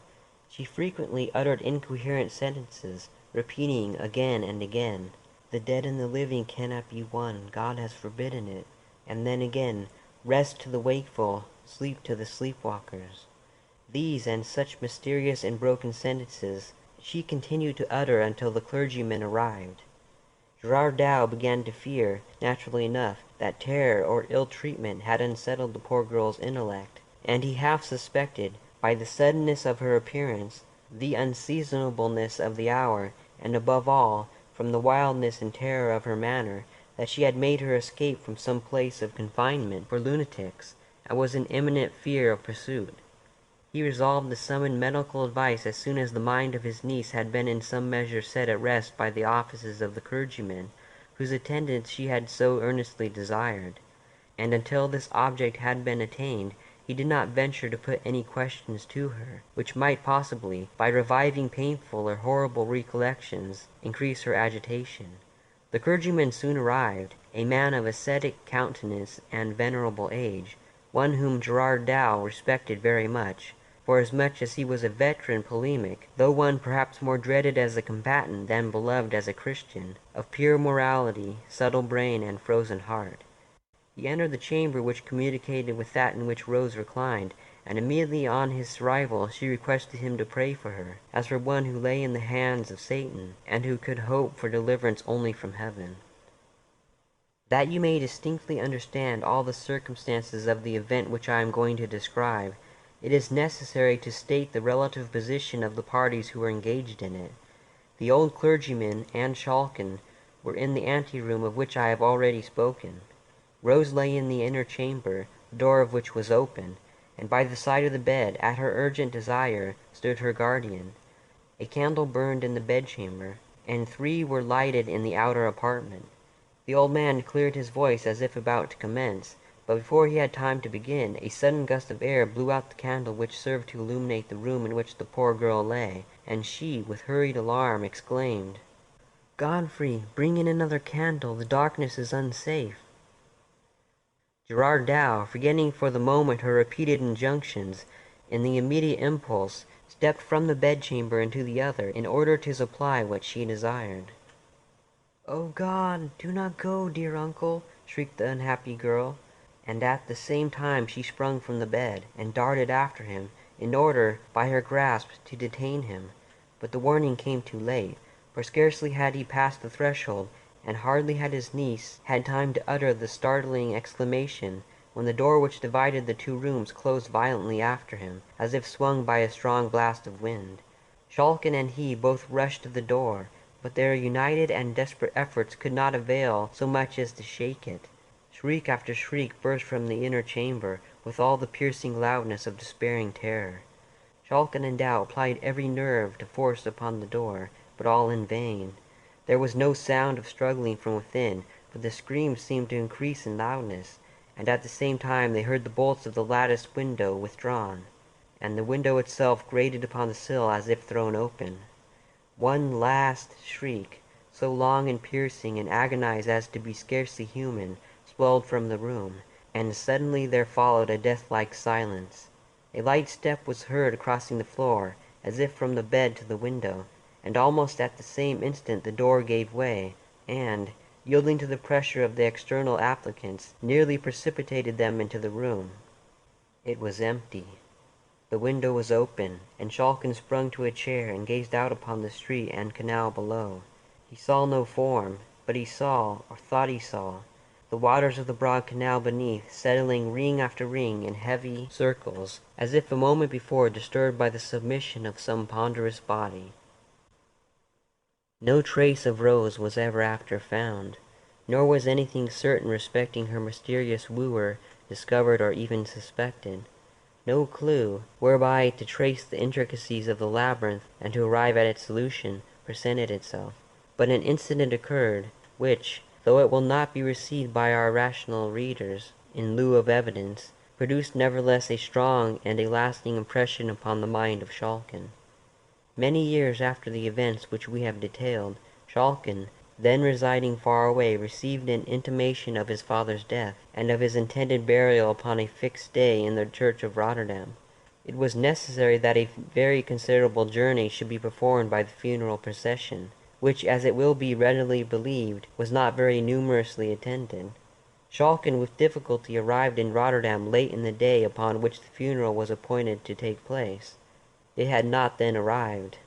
She frequently uttered incoherent sentences, repeating again and again, "The dead and the living cannot be one. God has forbidden it." And then again, "Rest to the wakeful, sleep to the sleepwalkers." These and such mysterious and broken sentences she continued to utter until the clergyman arrived. Gerard Dow began to fear, naturally enough, that terror or ill treatment had unsettled the poor girl's intellect, and he half suspected, by the suddenness of her appearance, the unseasonableness of the hour, and above all, from the wildness and terror of her manner, that she had made her escape from some place of confinement for lunatics, and was in imminent fear of pursuit. He resolved to summon medical advice as soon as the mind of his niece had been in some measure set at rest by the offices of the clergyman, whose attendance she had so earnestly desired. And until this object had been attained, he did not venture to put any questions to her, which might possibly, by reviving painful or horrible recollections, increase her agitation. The clergyman soon arrived, a man of ascetic countenance and venerable age, one whom Gerard Dow respected very much, forasmuch as he was a veteran polemic, though one perhaps more dreaded as a combatant than beloved as a Christian, of pure morality, subtle brain, and frozen heart. He entered the chamber which communicated with that in which Rose reclined, and immediately on his arrival she requested him to pray for her, as for one who lay in the hands of Satan, and who could hope for deliverance only from heaven. That you may distinctly understand all the circumstances of the event which I am going to describe, it is necessary to state the relative position of the parties who were engaged in it. The old clergyman and Schalken were in the anteroom of which I have already spoken. Rose lay in the inner chamber, the door of which was open, and by the side of the bed, at her urgent desire, stood her guardian. A candle burned in the bedchamber, and 3 were lighted in the outer apartment. The old man cleared his voice as if about to commence, but before he had time to begin, a sudden gust of air blew out the candle which served to illuminate the room in which the poor girl lay, and she, with hurried alarm, exclaimed, "Godfrey, bring in another candle, the darkness is unsafe." Gerard Dow, forgetting for the moment her repeated injunctions, in the immediate impulse, stepped from the bedchamber into the other, in order to supply what she desired. "Oh God, do not go, dear uncle!" shrieked the unhappy girl, and at the same time she sprung from the bed, and darted after him, in order, by her grasp, to detain him. But the warning came too late, for scarcely had he passed the threshold, and hardly had his niece had time to utter the startling exclamation, when the door which divided the 2 rooms closed violently after him, as if swung by a strong blast of wind. Schalken and he both rushed to the door, but their united and desperate efforts could not avail so much as to shake it. Shriek after shriek burst from the inner chamber, with all the piercing loudness of despairing terror. Schalken and Dow applied every nerve to force upon the door, but all in vain. There was no sound of struggling from within, but the screams seemed to increase in loudness, and at the same time they heard the bolts of the latticed window withdrawn, and the window itself grated upon the sill as if thrown open. One last shriek, so long and piercing and agonized as to be scarcely human, swelled from the room, and suddenly there followed a death-like silence. A light step was heard crossing the floor, as if from the bed to the window, and almost at the same instant the door gave way, and, yielding to the pressure of the external applicants, nearly precipitated them into the room. It was empty. The window was open, and Schalken sprung to a chair and gazed out upon the street and canal below. He saw no form, but he saw, or thought he saw, the waters of the broad canal beneath settling ring after ring in heavy circles, as if a moment before disturbed by the submission of some ponderous body. No trace of Rose was ever after found, nor was anything certain respecting her mysterious wooer discovered or even suspected. No clue, whereby to trace the intricacies of the labyrinth and to arrive at its solution, presented itself. But an incident occurred, which, though it will not be received by our rational readers in lieu of evidence, produced nevertheless a strong and a lasting impression upon the mind of Schalken. Many years after the events which we have detailed, Schalken, then residing far away, received an intimation of his father's death, and of his intended burial upon a fixed day in the church of Rotterdam. It was necessary that a very considerable journey should be performed by the funeral procession, which, as it will be readily believed, was not very numerously attended. Schalken with difficulty arrived in Rotterdam late in the day upon which the funeral was appointed to take place. It had not then arrived.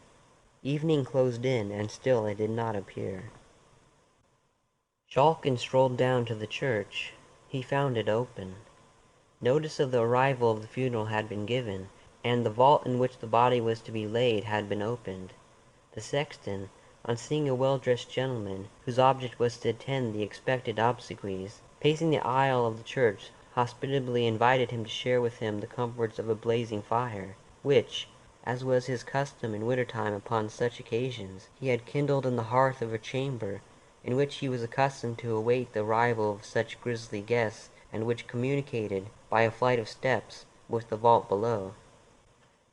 Evening closed in, and still it did not appear. Schalken strolled down to the church. He found it open. Notice of the arrival of the funeral had been given, and the vault in which the body was to be laid had been opened. The sexton, on seeing a well-dressed gentleman, whose object was to attend the expected obsequies, pacing the aisle of the church, hospitably invited him to share with him the comforts of a blazing fire, which, as was his custom in winter-time upon such occasions, he had kindled in the hearth of a chamber in which he was accustomed to await the arrival of such grisly guests, and which communicated, by a flight of steps, with the vault below.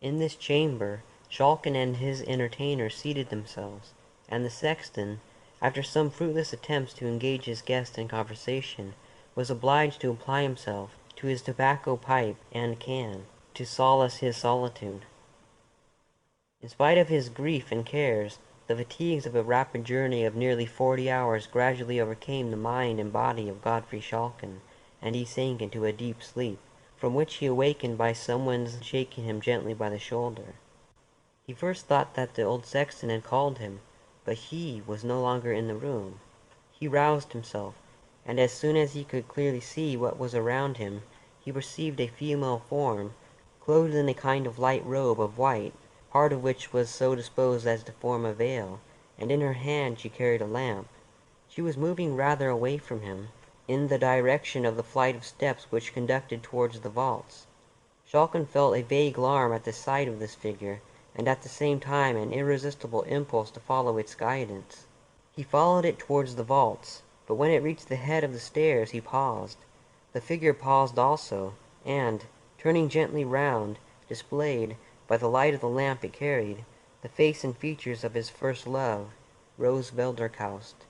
In this chamber Schalken and his entertainer seated themselves, and the sexton, after some fruitless attempts to engage his guest in conversation, was obliged to apply himself to his tobacco pipe and can, to solace his solitude. In spite of his grief and cares, the fatigues of a rapid journey of nearly 40 hours gradually overcame the mind and body of Godfrey Schalken, and he sank into a deep sleep, from which he awakened by someone's shaking him gently by the shoulder. He first thought that the old sexton had called him, but he was no longer in the room. He roused himself, and as soon as he could clearly see what was around him, he perceived a female form, clothed in a kind of light robe of white, part of which was so disposed as to form a veil, and in her hand she carried a lamp. She was moving rather away from him, in the direction of the flight of steps which conducted towards the vaults. Schalken felt a vague alarm at the sight of this figure, and at the same time an irresistible impulse to follow its guidance. He followed it towards the vaults, but when it reached the head of the stairs he paused. The figure paused also, and, turning gently round, displayed, by the light of the lamp it carried, the face and features of his first love, Rose Velderkaust.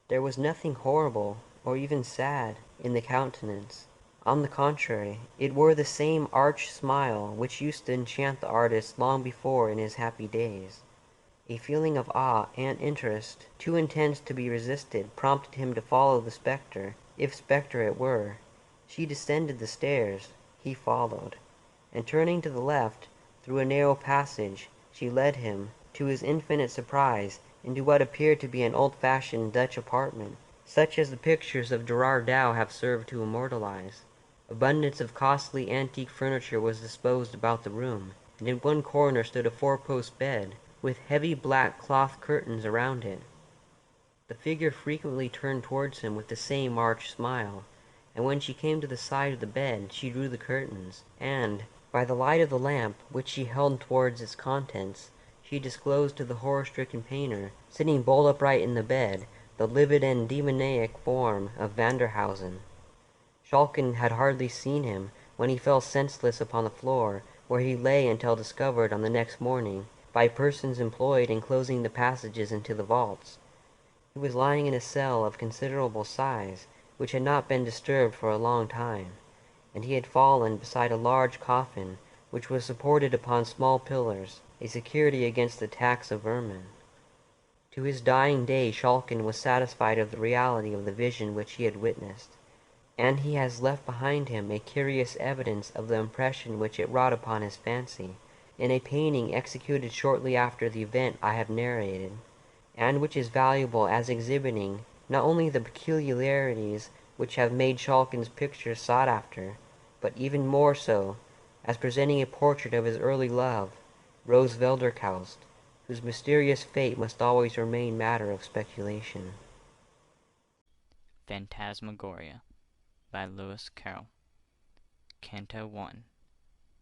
There was nothing horrible, or even sad, in the countenance. On the contrary, it wore the same arch smile which used to enchant the artist long before in his happy days. A feeling of awe and interest, too intense to be resisted, prompted him to follow the spectre, if spectre it were. She descended the stairs, he followed, and turning to the left, through a narrow passage, she led him, to his infinite surprise, into what appeared to be an old-fashioned Dutch apartment, such as the pictures of Gerard Dow have served to immortalize. Abundance of costly antique furniture was disposed about the room, and in one corner stood a four-post bed, with heavy black cloth curtains around it. The figure frequently turned towards him with the same arch smile, and when she came to the side of the bed she drew the curtains, and, by the light of the lamp which she held towards its contents, she disclosed to the horror-stricken painter, sitting bolt upright in the bed, the livid and demoniac form of Vanderhausen. Schalken had hardly seen him when he fell senseless upon the floor, where he lay until discovered on the next morning by persons employed in closing the passages into the vaults. He was lying in a cell of considerable size, which had not been disturbed for a long time, and he had fallen beside a large coffin, which was supported upon small pillars, a security against the attacks of vermin. To his dying day Schalken was satisfied of the reality of the vision which he had witnessed, and he has left behind him a curious evidence of the impression which it wrought upon his fancy, in a painting executed shortly after the event I have narrated, and which is valuable as exhibiting not only the peculiarities which have made Schalken's pictures sought after, but even more so as presenting a portrait of his early love, Rose Velderkaust, whose mysterious fate must always remain matter of speculation. Phantasmagoria by Lewis Carroll. Canto 1.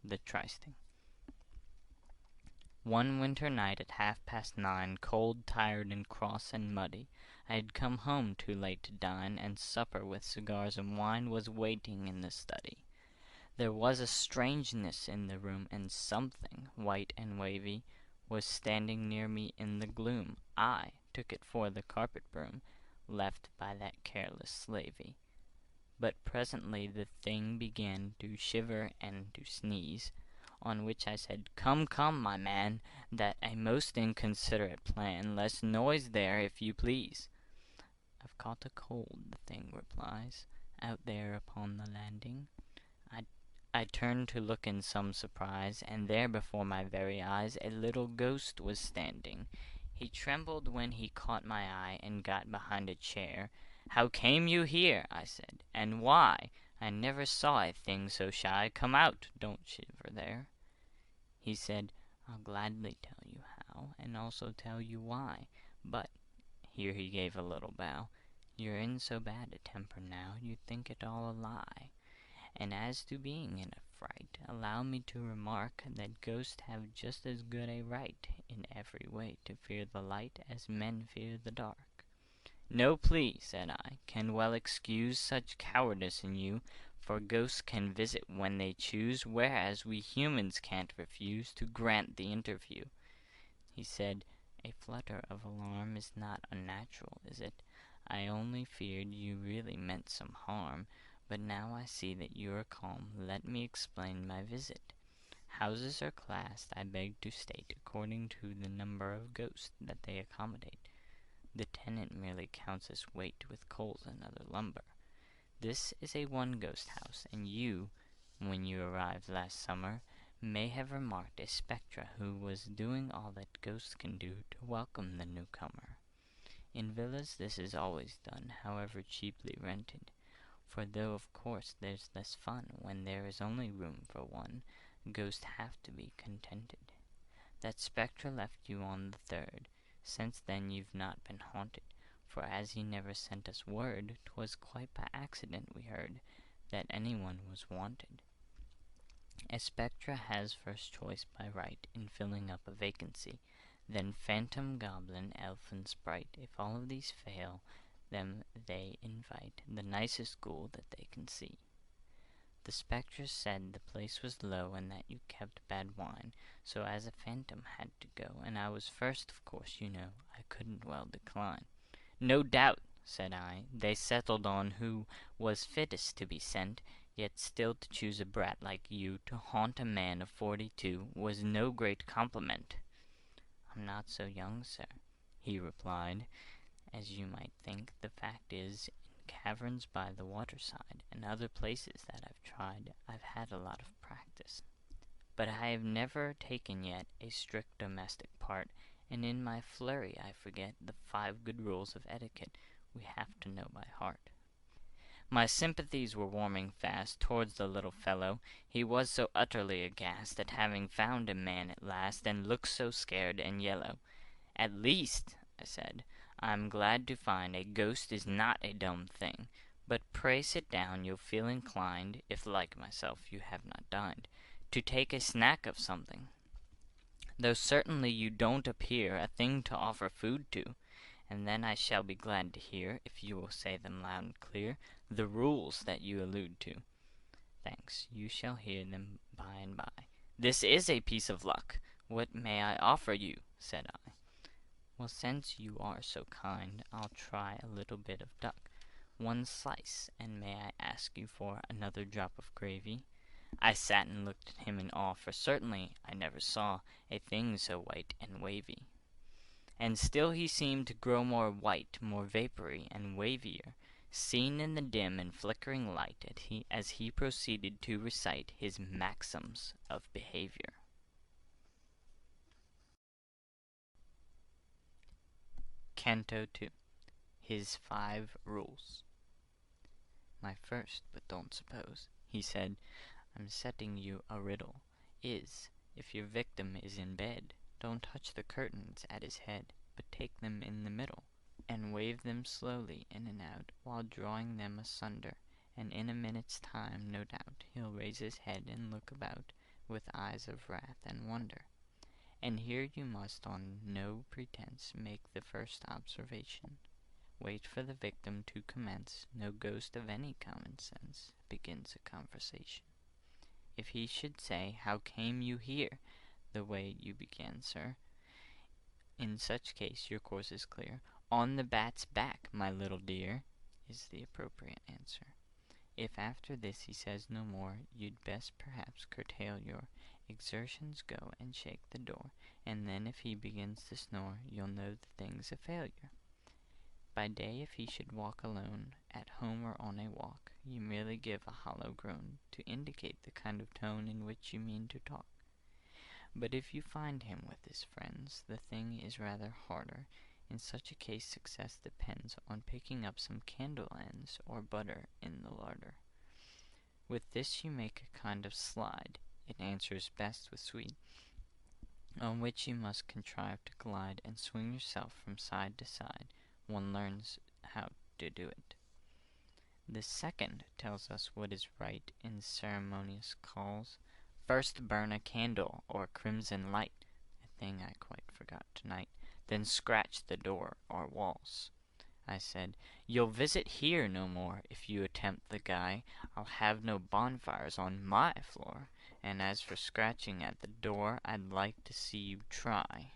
The Trysting. One winter night at 9:30, cold, tired, and cross and muddy, I had come home too late to dine, and supper with cigars and wine was waiting in the study. There was a strangeness in the room, and something, white and wavy, was standing near me in the gloom. I took it for the carpet broom, left by that careless slavey. But presently the thing began to shiver and to sneeze, on which I said, "Come, come, my man, that a most inconsiderate plan, less noise there, if you please." "I've caught a cold," the thing replies, "out there upon the landing." I turned to look in some surprise, and there before my very eyes a little ghost was standing. He trembled when he caught my eye, and got behind a chair. "How came you here?" I said, "and why? I never saw a thing so shy. Come out, don't shiver there." He said, "I'll gladly tell you how, and also tell you why. But," here he gave a little bow, "you're in so bad a temper now, you'd think it all a lie. And as to being in a fright, allow me to remark that ghosts have just as good a right in every way to fear the light as men fear the dark." "No plea," said I, "can well excuse such cowardice in you, for ghosts can visit when they choose, whereas we humans can't refuse to grant the interview." He said, "A flutter of alarm is not unnatural, is it? I only feared you really meant some harm. But now I see that you are calm. Let me explain my visit. Houses are classed, I beg to state, according to the number of ghosts that they accommodate. The tenant merely counts his weight with coals and other lumber. This is a one-ghost house, and you, when you arrived last summer, may have remarked a spectre who was doing all that ghosts can do to welcome the newcomer. In villas this is always done, however cheaply rented. For though of course there's less fun when there is only room for one, ghosts have to be contented. That spectre left you on the 3rd. Since then you've not been haunted, for as he never sent us word, 'twas quite by accident we heard that anyone was wanted. A spectre has first choice by right in filling up a vacancy, then phantom, goblin, elf, and sprite. If all of these fail, them they invite the nicest ghoul that they can see. The spectre said the place was low, and that you kept bad wine, so as a phantom had to go, and I was first, of course, you know, I couldn't well decline." "No doubt," said I, "they settled on who was fittest to be sent, yet still to choose a brat like you to haunt a man of 42 was no great compliment." "I'm not so young, sir," he replied, "as you might think. The fact is, in caverns by the waterside, and other places that I've tried, I've had a lot of practice. But I have never taken yet a strict domestic part, and in my flurry I forget the 5 good rules of etiquette we have to know by heart." My sympathies were warming fast towards the little fellow. He was so utterly aghast at having found a man at last, and looked so scared and yellow. "At least," I said, "I'm glad to find a ghost is not a dumb thing. But pray sit down, you'll feel inclined, if like myself you have not dined, to take a snack of something, though certainly you don't appear a thing to offer food to. And then I shall be glad to hear, if you will say them loud and clear, the rules that you allude to." "Thanks, you shall hear them by and by. This is a piece of luck. What may I offer you?" said I. "Well, since you are so kind, I'll try a little bit of duck. 1 slice, and may I ask you for another drop of gravy?" I sat and looked at him in awe, for certainly I never saw a thing so white and wavy. And still he seemed to grow more white, more vapory, and wavier, seen in the dim and flickering light as he proceeded to recite his maxims of behavior. Canto 2. His 5 Rules. "My first, but don't suppose," he said, "I'm setting you a riddle, is, if your victim is in bed, don't touch the curtains at his head, but take them in the middle, and wave them slowly in and out, while drawing them asunder, and in a minute's time, no doubt, he'll raise his head and look about, with eyes of wrath and wonder. And here you must on no pretence make the first observation. Wait for the victim to commence. No ghost of any common sense begins a conversation. If he should say, 'How came you here?' the way you began, sir, in such case your course is clear. 'On the bat's back, my little dear,' is the appropriate answer. If after this he says no more, you'd best perhaps curtail your exertions, go and shake the door, and then if he begins to snore, you'll know the thing's a failure. By day, if he should walk alone, at home or on a walk, you merely give a hollow groan, to indicate the kind of tone in which you mean to talk. But if you find him with his friends, the thing is rather harder. In such a case success depends on picking up some candle ends or butter in the larder. With this you make a kind of slide, it answers best with sweet, on which you must contrive to glide and swing yourself from side to side. One learns how to do it. The second tells us what is right in ceremonious calls. First burn a candle or crimson light, a thing I quite forgot tonight, then scratch the door or walls. I said, "You'll visit here no more if you attempt the guy. I'll have no bonfires on my floor, and as for scratching at the door, I'd like to see you try."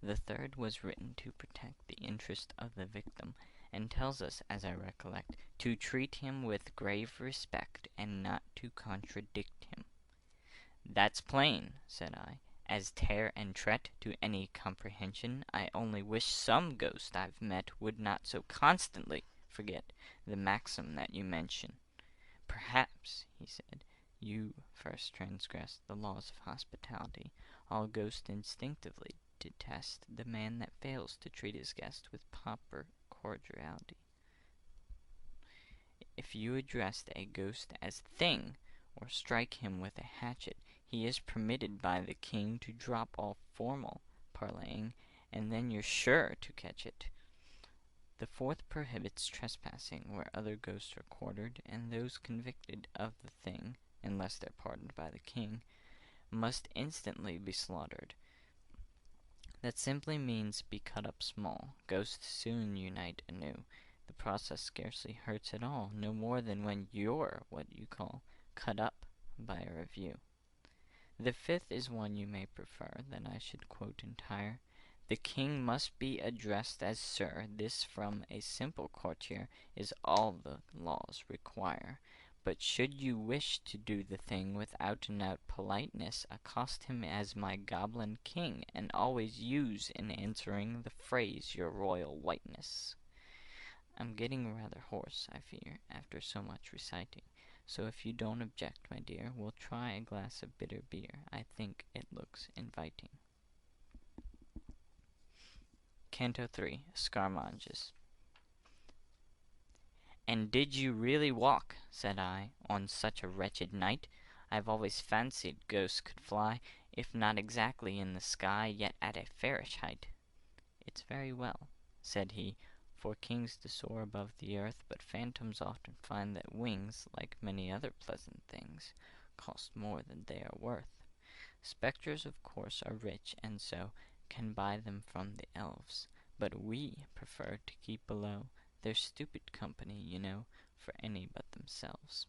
The third was written to protect the interest of the victim, and tells us, as I recollect, to treat him with grave respect, and not to contradict him. "That's plain," said I, "as tear and tret to any comprehension. I only wish some ghost I've met would not so constantly forget the maxim that you mention." "Perhaps," he said, "you first transgressed the laws of hospitality. All ghosts instinctively detest the man that fails to treat his guest with proper cordiality. If you addressed a ghost as 'thing,' or strike him with a hatchet, he is permitted by the king to drop all formal parleying, and then you're sure to catch it. The fourth prohibits trespassing where other ghosts are quartered, and those convicted of the thing, unless they're pardoned by the king, must instantly be slaughtered. That simply means be cut up small. Ghosts soon unite anew. The process scarcely hurts at all, no more than when you're what you call cut up by a review. The fifth is one you may prefer that I should quote entire. The king must be addressed as sir. This from a simple courtier is all the laws require. But should you wish to do the thing without an out politeness, accost him as my goblin king, and always use in answering the phrase your royal whiteness. I'm getting rather hoarse, I fear, after so much reciting, so if you don't object, my dear, we'll try a glass of bitter beer. I think it looks inviting. Canto 3, Scaramouches. "And did you really walk," said I, "on such a wretched night? I've always fancied ghosts could fly, if not exactly in the sky, yet at a fairish height." "It's very well," said he, "for kings to soar above the earth, but phantoms often find that wings, like many other pleasant things, cost more than they are worth. Spectres, of course, are rich, and so can buy them from the elves, but we prefer to keep below. They're stupid company, you know, for any but themselves.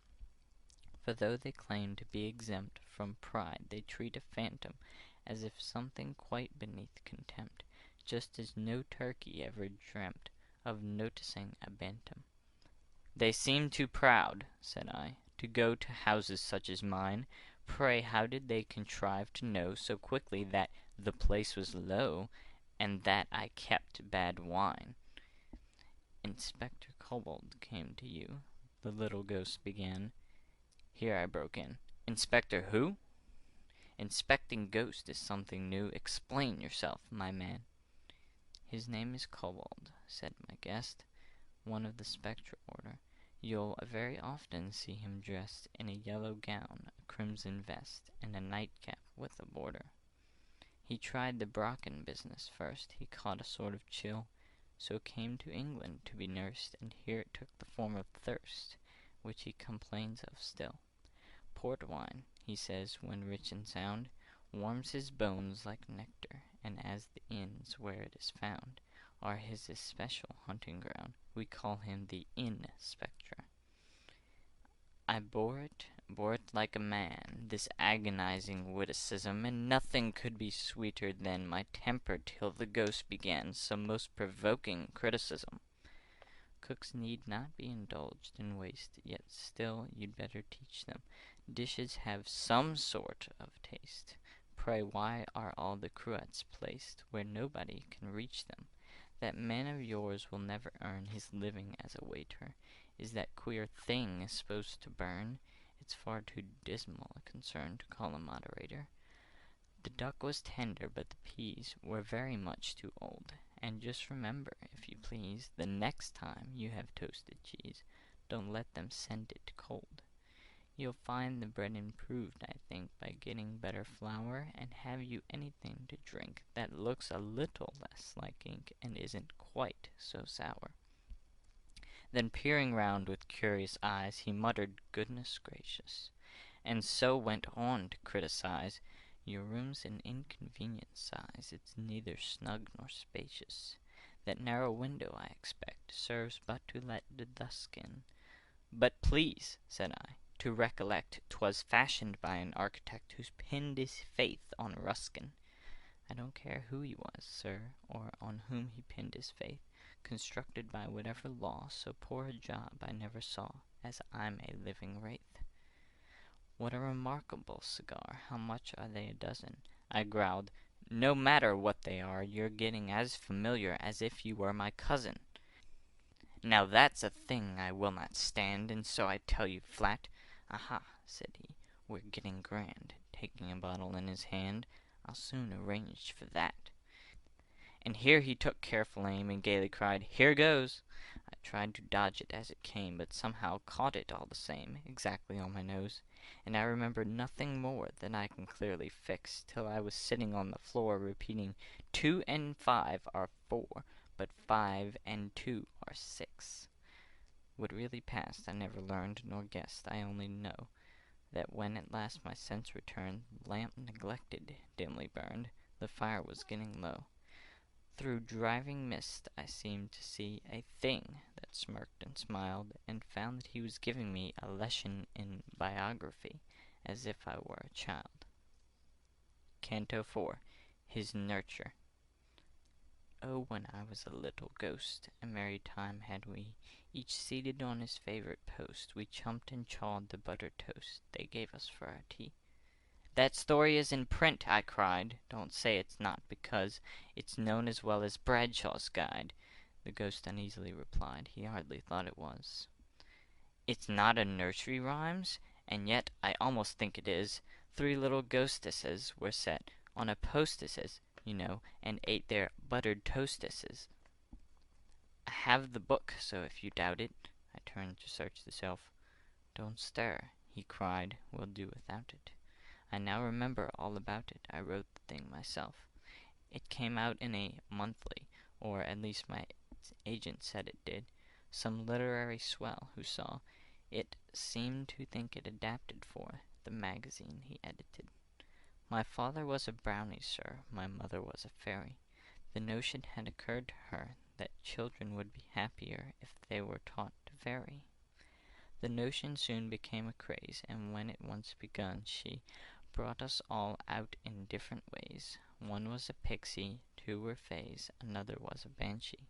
For though they claim to be exempt from pride, they treat a phantom as if something quite beneath contempt, just as no turkey ever dreamt of noticing a bantam." "They seem too proud," said I, "to go to houses such as mine. Pray, how did they contrive to know so quickly that the place was low, and that I kept bad wine?" "Inspector Kobold came to you," the little ghost began. Here I broke in. "Inspector who?" "Inspecting ghosts is something new. Explain yourself, my man." "His name is Kobold," said my guest. one of the spectre order. You'll very often see him dressed in a yellow gown, a crimson vest, and a nightcap with a border. He tried the Brocken business first. He caught a sort of chill, so came to England to be nursed, and here it took the form of thirst, which he complains of still. Port wine, he says, when rich and sound, warms his bones like nectar, and as the inns where it is found are his especial hunting ground, we call him the inn spectre. I bore it like a man, this agonizing witticism, and nothing could be sweeter than my temper till the ghost began some most provoking criticism. Cooks need not be indulged in waste, yet still you'd better teach them. Dishes have some sort of taste. Pray, why are all the cruets placed where nobody can reach them? That man of yours will never earn his living as a waiter. Is that queer thing supposed to burn? It's far too dismal a concern to call a moderator. The duck was tender, but the peas were very much too old. And just remember, if you please, the next time you have toasted cheese, don't let them send it cold. You'll find the bread improved, I think, by getting better flour, and have you anything to drink that looks a little less like ink and isn't quite so sour. Then peering round with curious eyes, he muttered, "Goodness gracious," and so went on to criticize. Your room's an inconvenient size, it's neither snug nor spacious. That narrow window, I expect, serves but to let the dusk in. But please, said I, to recollect 'twas fashioned by an architect who's pinned his faith on Ruskin. I don't care who he was, sir, or on whom he pinned his faith, constructed by whatever law, so poor a job I never saw, as I'm a living wraith. What a remarkable cigar! How much are they a dozen? I growled. No matter what they are, you're getting as familiar as if you were my cousin. Now that's a thing I will not stand, and so I tell you flat. Aha, said he, we're getting grand. Taking a bottle in his hand, I'll soon arrange for that. And here he took careful aim and gaily cried, Here goes! I tried to dodge it as it came, but somehow caught it all the same, exactly on my nose, and I remember nothing more than I can clearly fix, till I was sitting on the floor repeating, 2 and 5 are 4, but 5 and 2 are 6. What really passed I never learned nor guessed. I only know that when at last my sense returned, the lamp neglected dimly burned, the fire was getting low. Through driving mist I seemed to see a thing that smirked and smiled, and found that he was giving me a lesson in biography, as if I were a child. Canto 4. His Nurture. Oh, when I was a little ghost, a merry time had we, each seated on his favorite post. We chumped and chawed the buttered toast they gave us for our tea. That story is in print, I cried. Don't say it's not, because it's known as well as Bradshaw's Guide. The ghost uneasily replied he hardly thought it was. It's not a nursery rhymes, and yet I almost think it is. 3 little ghostesses were set on a postesses, you know, and ate their buttered toastesses. I have the book, so if you doubt it. I turned to search the shelf. Don't stir, he cried, we'll do without it. I now remember all about it. I wrote the thing myself. It came out in a monthly, or at least my agent said it did. Some literary swell who saw it seemed to think it adapted for the magazine he edited. My father was a brownie, sir. My mother was a fairy. The notion had occurred to her that children would be happier if they were taught to vary. The notion soon became a craze, and when it once begun, she brought us all out in different ways. One was a pixie, 2 were fays, another was a banshee.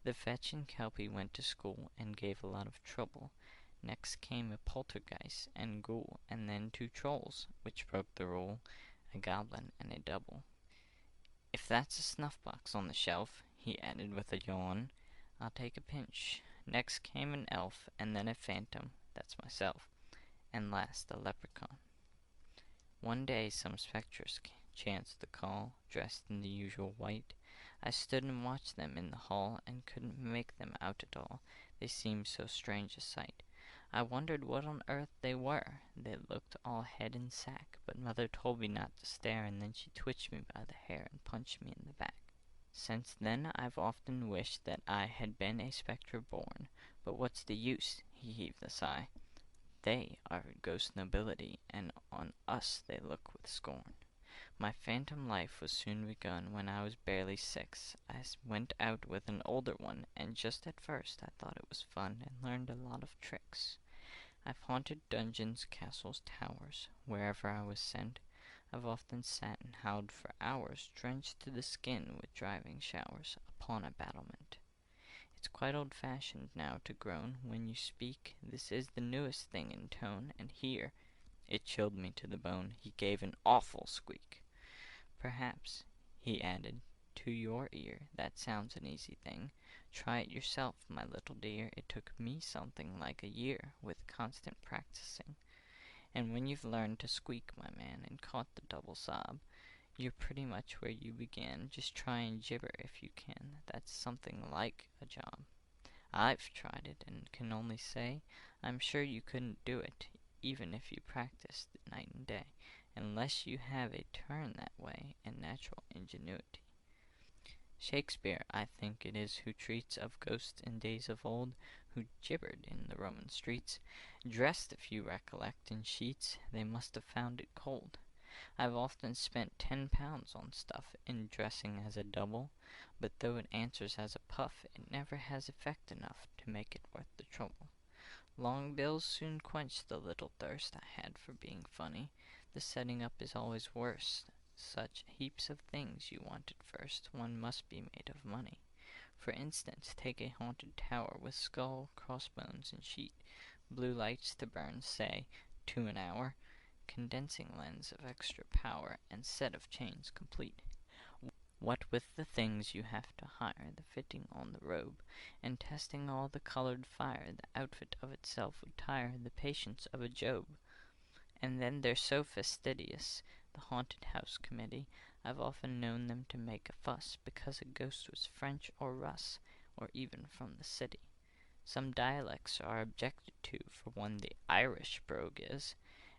The fetch and kelpie went to school and gave a lot of trouble. Next came a poltergeist and ghoul, and then 2 trolls, which broke the rule, a goblin and a double. If that's a snuff-box on the shelf, he added with a yawn, I'll take a pinch. Next came an elf, and then a phantom, that's myself, and last a leprechaun. One day some spectres chanced to call, dressed in the usual white. I stood and watched them in the hall, and couldn't make them out at all. They seemed so strange a sight. I wondered what on earth they were. They looked all head and sack, but mother told me not to stare, and then she twitched me by the hair and punched me in the back. Since then I've often wished that I had been a spectre born, but what's the use? He heaved a sigh. They are ghost nobility, and on us they look with scorn. My phantom life was soon begun. When I was barely 6, I went out with an older one, and just at first I thought it was fun and learned a lot of tricks. I've haunted dungeons, castles, towers, wherever I was sent. I've often sat and howled for hours, drenched to the skin with driving showers, upon a battlement. It's quite old-fashioned now to groan when you speak. This is the newest thing in tone, and here, it chilled me to the bone, he gave an awful squeak. Perhaps, he added, to your ear that sounds an easy thing. Try it yourself, my little dear. It took me something like a year, with constant practicing. And when you've learned to squeak, my man, and caught the double sob, you're pretty much where you began. Just try and gibber if you can. That's something like a job. I've tried it, and can only say I'm sure you couldn't do it, even if you practiced night and day, unless you have a turn that way and natural ingenuity. Shakespeare, I think it is, who treats of ghosts in days of old, who gibbered in the Roman streets, dressed, if you recollect, in sheets. They must have found it cold. I've often spent £10 on stuff in dressing as a double, but though it answers as a puff, it never has effect enough to make it worth the trouble. Long bills soon quench the little thirst I had for being funny. The setting up is always worse. Such heaps of things you want at first, one must be made of money. For instance, take a haunted tower with skull, crossbones, and sheet, blue lights to burn, say, 2 an hour, condensing lens of extra power, and set of chains complete. What with the things you have to hire, the fitting on the robe, and testing all the colored fire, the outfit of itself would tire the patience of a Job. And then they're so fastidious, the haunted house committee. I've often known them to make a fuss because a ghost was French or Russ, or even from the city. Some dialects are objected to, for one the Irish brogue is,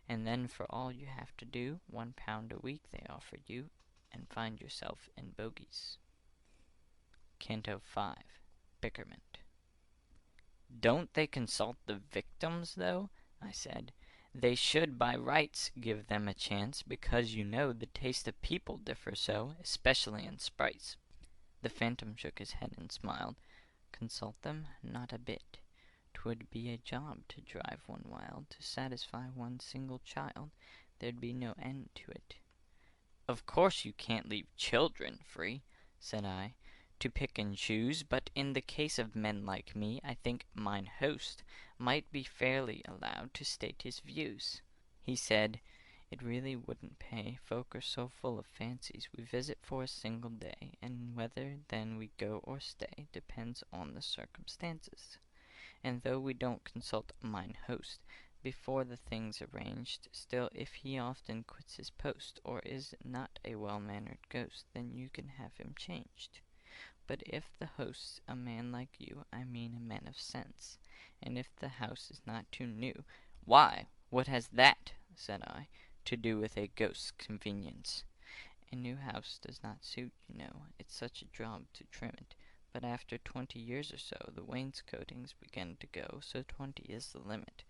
and then for all you have to do, £1 a week they offer you, and find yourself in bogies. Canto 5. Bickerment. Don't they consult the victims, though? I said. They should by rights give them a chance, because you know the taste of people differ so, especially in sprites. The phantom shook his head and smiled. Consult them? Not a bit. 'Twould be a job to drive one wild, to satisfy one single child. There'd be no end to it. Of course you can't leave children free, said I, to pick and choose, but in the case of men like me, I think mine host might be fairly allowed to state his views. He said, it really wouldn't pay, folk are so full of fancies. We visit for a single day, and whether then we go or stay depends on the circumstances. And though we don't consult mine host before the thing's arranged, still if he often quits his post, or is not a well-mannered ghost, then you can have him changed. But if the host's a man like you, I mean a man of sense, and if the house is not too new— Why, what has that, said I, to do with a ghost's convenience? A new house does not suit, you know. It's such a job to trim it. But after 20 years or so, the wainscotings begin to go, so 20 is the limit.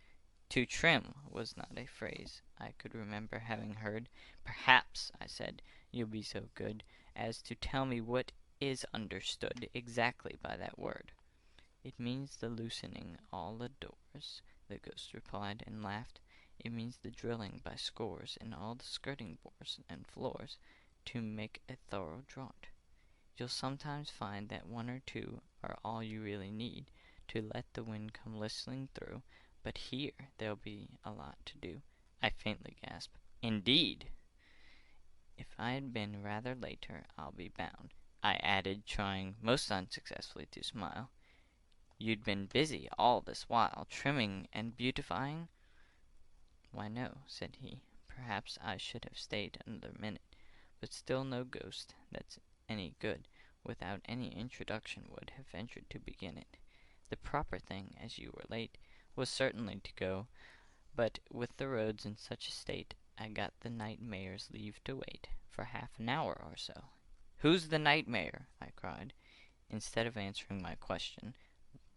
To trim was not a phrase I could remember having heard. Perhaps, I said, you'll be so good as to tell me what is understood exactly by that word. It means the loosening all the doors, the ghost replied and laughed. It means the drilling by scores in all the skirting boards and floors to make a thorough draught. You'll sometimes find that 1 or 2 are all you really need to let the wind come whistling through, but here there'll be a lot to do. I faintly gasped, Indeed! If I had been rather later, I'll be bound, I added, trying most unsuccessfully to smile. You'd been busy all this while, trimming and beautifying? Why, no, said he. Perhaps I should have stayed another minute, but still no ghost that's any good, without any introduction, would have ventured to begin it. The proper thing, as you were late, was certainly to go, but with the roads in such a state, I got the night mayor's leave to wait for half an hour or so. "Who's the night mayor?" I cried, instead of answering my question.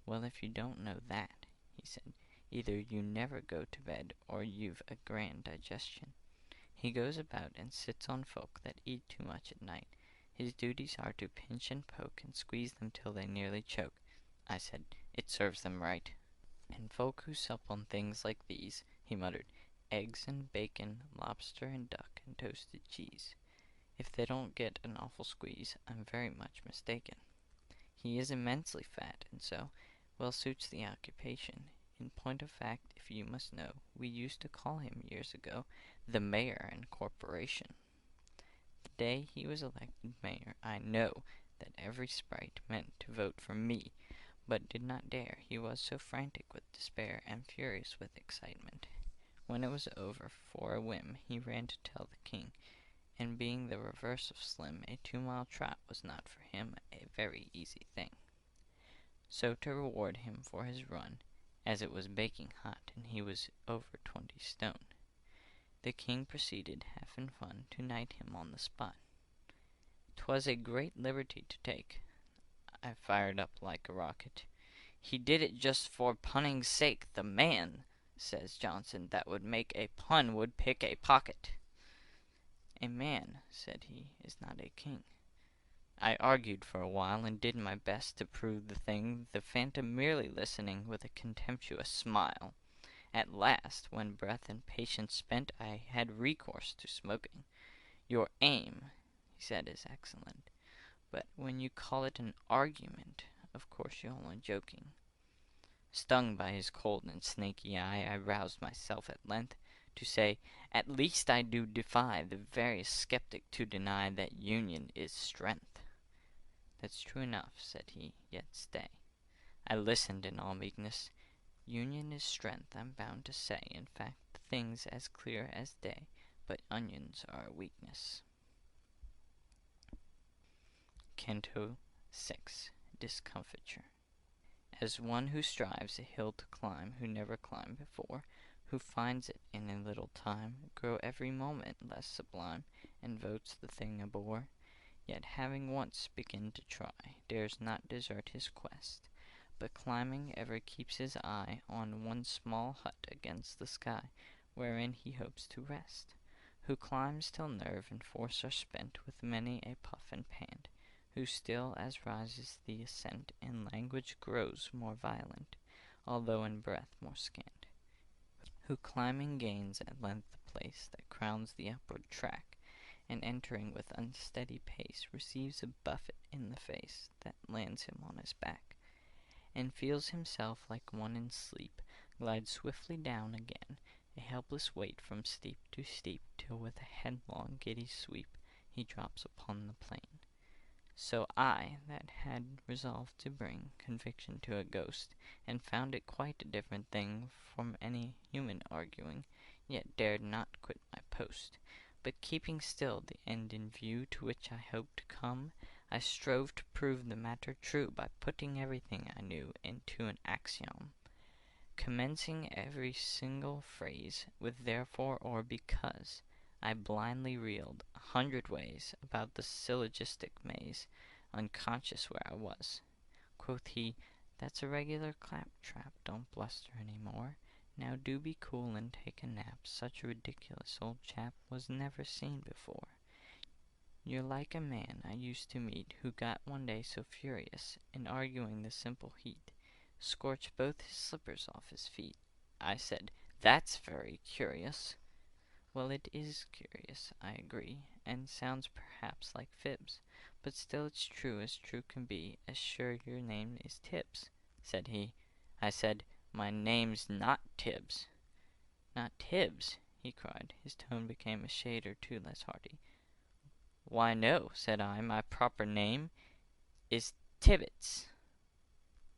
"Well, if you don't know that," he said, "either you never go to bed or you've a grand digestion. He goes about and sits on folk that eat too much at night. His duties are to pinch and poke and squeeze them till they nearly choke." I said, "It serves them right." "And folk who sup on things like these," he muttered, "eggs and bacon, lobster and duck and toasted cheese. If they don't get an awful squeeze, I'm very much mistaken. He is immensely fat, and so well suits the occupation. In point of fact, if you must know, we used to call him years ago the mayor and corporation. The day he was elected mayor, I know that every sprite meant to vote for me, but did not dare, he was so frantic with despair and furious with excitement. When it was over, for a whim, he ran to tell the king, and being the reverse of slim, a 2-mile trot was not for him a very easy thing. So to reward him for his run, as it was baking hot and he was over 20 stone, the king proceeded, half in fun, to knight him on the spot. 'Twas a great liberty to take. I fired up like a rocket. "He did it just for punning's sake. The man," says Johnson, "that would make a pun would pick a pocket." "A man," said he, "is not a king." I argued for a while, and did my best to prove the thing, the phantom merely listening with a contemptuous smile. At last, when breath and patience spent, I had recourse to smoking. "Your aim," he said, "is excellent, but when you call it an argument, of course you're only joking." Stung by his cold and snaky eye, I roused myself at length to say, "At least I do defy the veriest skeptic to deny that union is strength." "That's true enough," said he, "yet stay." I listened in all meekness. "Union is strength, I'm bound to say. In fact, the thing's as clear as day, but onions are a weakness." Canto 6. Discomfiture. As one who strives a hill to climb, who never climbed before, who finds it in a little time grow every moment less sublime, and votes the thing a bore, yet having once begun to try, dares not desert his quest, but climbing ever keeps his eye on one small hut against the sky, wherein he hopes to rest, who climbs till nerve and force are spent with many a puff and pant, who still as rises the ascent in language grows more violent, although in breath more scant, who climbing gains at length the place that crowns the upward track, and entering with unsteady pace receives a buffet in the face that lands him on his back, and feels himself like one in sleep glide swiftly down again, a helpless weight from steep to steep, till with a headlong giddy sweep he drops upon the plain. So I, that had resolved to bring conviction to a ghost, and found it quite a different thing from any human arguing, yet dared not quit my post, but keeping still the end in view to which I hoped to come, I strove to prove the matter true by putting everything I knew into an axiom, commencing every single phrase with therefore or because. I blindly reeled 100 ways about the syllogistic maze, unconscious where I was. Quoth he, "That's a regular claptrap, don't bluster any more. Now do be cool and take a nap, such a ridiculous old chap was never seen before. You're like a man I used to meet, who got one day so furious, in arguing the simple heat, scorched both his slippers off his feet." I said, "That's very curious." "Well, it is curious, I agree, and sounds perhaps like fibs, but still it's true as true can be, as sure your name is Tibbs," said he. I said, "My name's not Tibbs." "Not Tibbs?" he cried. His tone became a shade or two less hearty. "Why, no," said I, "my proper name is Tibbets."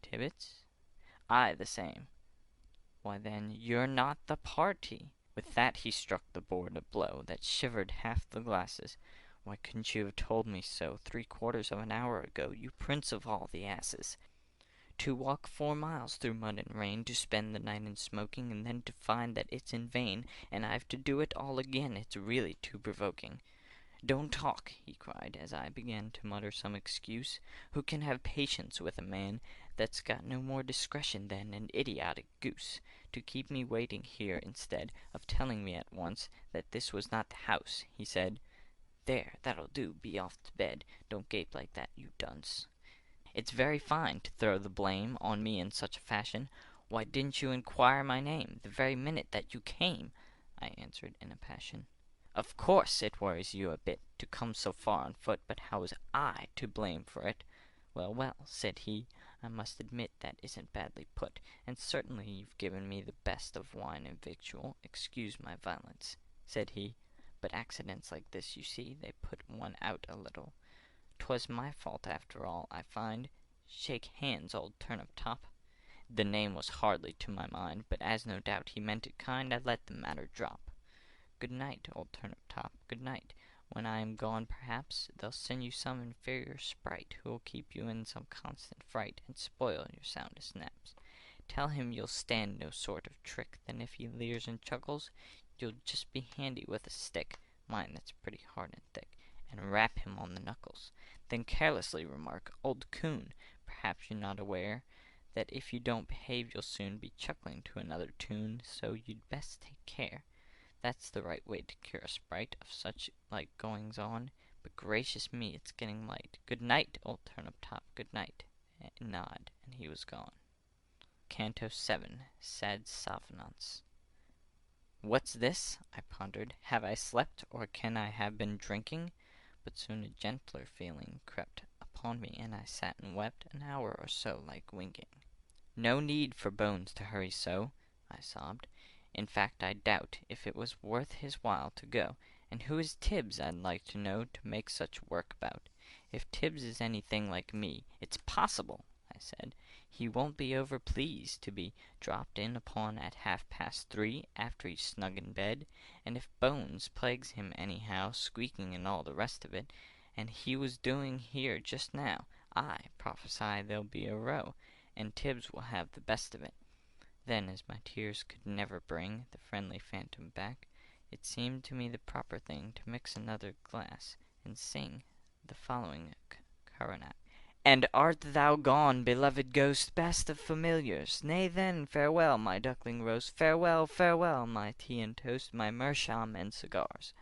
"Tibbets?" "Aye, the same." "Why, then, you're not the party." With that he struck the board a blow that shivered half the glasses. "Why couldn't you have told me so 3/4 of an hour ago, you prince of all the asses?" To walk 4 miles through mud and rain, to spend the night in smoking, and then to find that it's in vain, and I've to do it all again, it's really too provoking. Don't talk, he cried, as I began to mutter some excuse. Who can have patience with a man that's got no more discretion than an idiotic goose, to keep me waiting here instead of telling me at once that this was not the house, he said. There, that'll do, be off to bed. Don't gape like that, you dunce. It's very fine to throw the blame on me in such a fashion. Why didn't you inquire my name the very minute that you came? I answered in a passion. Of course it worries you a bit to come so far on foot, but how was I to blame for it? Well, well, said he, I must admit that isn't badly put, and certainly you've given me the best of wine and victual. Excuse my violence, said he, but accidents like this, you see, they put one out a little. 'Twas my fault after all, I find. Shake hands, old turnip-top. The name was hardly to my mind, but as no doubt he meant it kind, I let the matter drop. Good night, old turnip-top, good night. When I am gone, perhaps, they'll send you some inferior sprite, who'll keep you in some constant fright, and spoil your soundest naps. Tell him you'll stand no sort of trick, then if he leers and chuckles, you'll just be handy with a stick, mind that's pretty hard and thick, and rap him on the knuckles. Then carelessly remark, Old coon, perhaps you're not aware that if you don't behave you'll soon be chuckling to another tune, so you'd best take care. That's the right way to cure a sprite of such like goings-on. But gracious me, it's getting light. Good night, old turnip-top, good night. Nod, and he was gone. Canto 7, Sad Souvenaunce. What's this? I pondered. Have I slept, or can I have been drinking? But soon a gentler feeling crept upon me, and I sat and wept an hour or so like winking. No need for Bones to hurry so, I sobbed. In fact, I doubt if it was worth his while to go. And who is Tibbs, I'd like to know, to make such work about? If Tibbs is anything like me, it's possible, I said, he won't be over-pleased to be dropped in upon at 3:30 after he's snug in bed. And if Bones plagues him anyhow, squeaking and all the rest of it, and he was doing here just now, I prophesy there'll be a row, and Tibbs will have the best of it. Then, as my tears could never bring the friendly phantom back, it seemed to me the proper thing to mix another glass and sing the following coronach. And art thou gone, beloved ghost, best of familiars? Nay then, farewell, my duckling roast, farewell, farewell, my tea and toast, my meerschaum and cigars.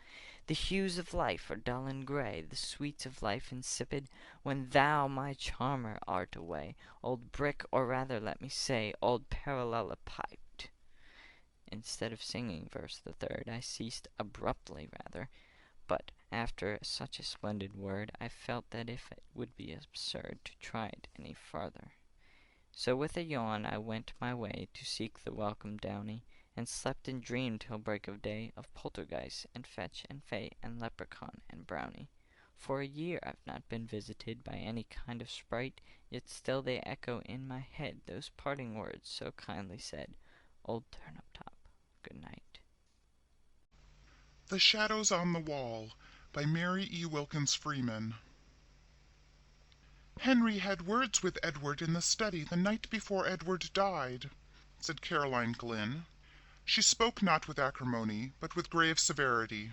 The hues of life are dull and grey, the sweets of life insipid, when thou, my charmer, art away, old brick, or rather let me say, old parallelepiped. Instead of singing verse the third, I ceased abruptly rather, but after such a splendid word, I felt that it would be absurd to try it any farther. So with a yawn I went my way to seek the welcome downy, and slept and dreamed till break of day of poltergeist and fetch and fay and leprechaun and brownie. For a year I've not been visited by any kind of sprite, yet still they echo in my head those parting words so kindly said, Old Turnip-top, good night. The Shadows on the Wall by Mary E. Wilkins Freeman. Henry had words with Edward in the study the night before Edward died, said Caroline Glynn. She spoke not with acrimony, but with grave severity.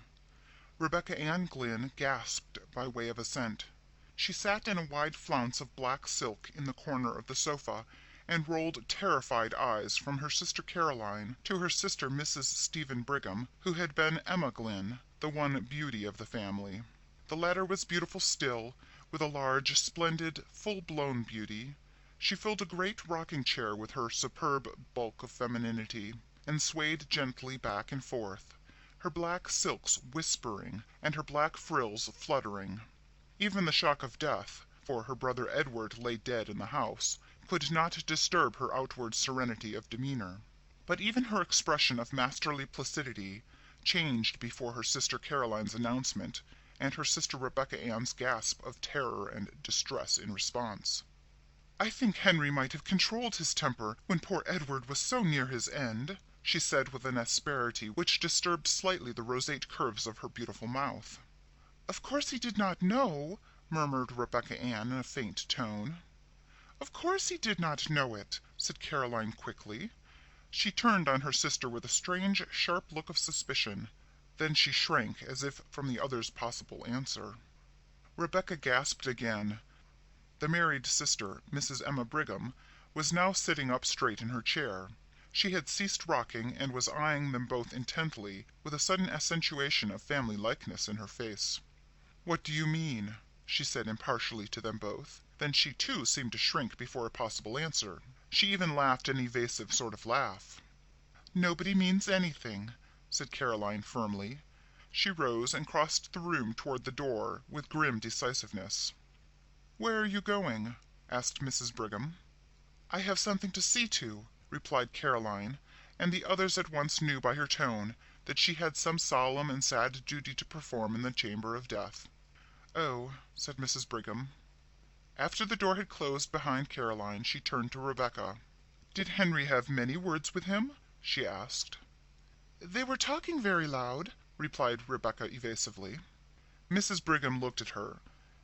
Rebecca Ann Glynn gasped by way of assent. She sat in a wide flounce of black silk in the corner of the sofa, and rolled terrified eyes from her sister Caroline to her sister Mrs. Stephen Brigham, who had been Emma Glynn, the one beauty of the family. The latter was beautiful still, with a large, splendid, full-blown beauty. She filled a great rocking-chair with her superb bulk of femininity, and swayed gently back and forth, her black silks whispering and her black frills fluttering. Even the shock of death, for her brother Edward lay dead in the house, could not disturb her outward serenity of demeanor. But even her expression of masterly placidity changed before her sister Caroline's announcement, and her sister Rebecca Ann's gasp of terror and distress in response. "I think Henry might have controlled his temper when poor Edward was so near his end," she said with an asperity which disturbed slightly the roseate curves of her beautiful mouth. "Of course he did not know," murmured Rebecca Ann in a faint tone. "Of course he did not know it," said Caroline quickly. She turned on her sister with a strange, sharp look of suspicion. Then she shrank as if from the other's possible answer. Rebecca gasped again. The married sister, Mrs. Emma Brigham, was now sitting up straight in her chair. She had ceased rocking and was eyeing them both intently, with a sudden accentuation of family likeness in her face. "What do you mean?" she said impartially to them both. Then she too seemed to shrink before a possible answer. She even laughed an evasive sort of laugh. "Nobody means anything," said Caroline firmly. She rose and crossed the room toward the door with grim decisiveness. "Where are you going?" asked Mrs. Brigham. "I have something to see to," replied Caroline, and the others at once knew by her tone that she had some solemn and sad duty to perform in the chamber of death. "Oh," said Mrs. Brigham. After the door had closed behind Caroline, she turned to Rebecca. "Did Henry have many words with him?" she asked. "They were talking very loud," replied Rebecca evasively. Mrs. Brigham looked at her.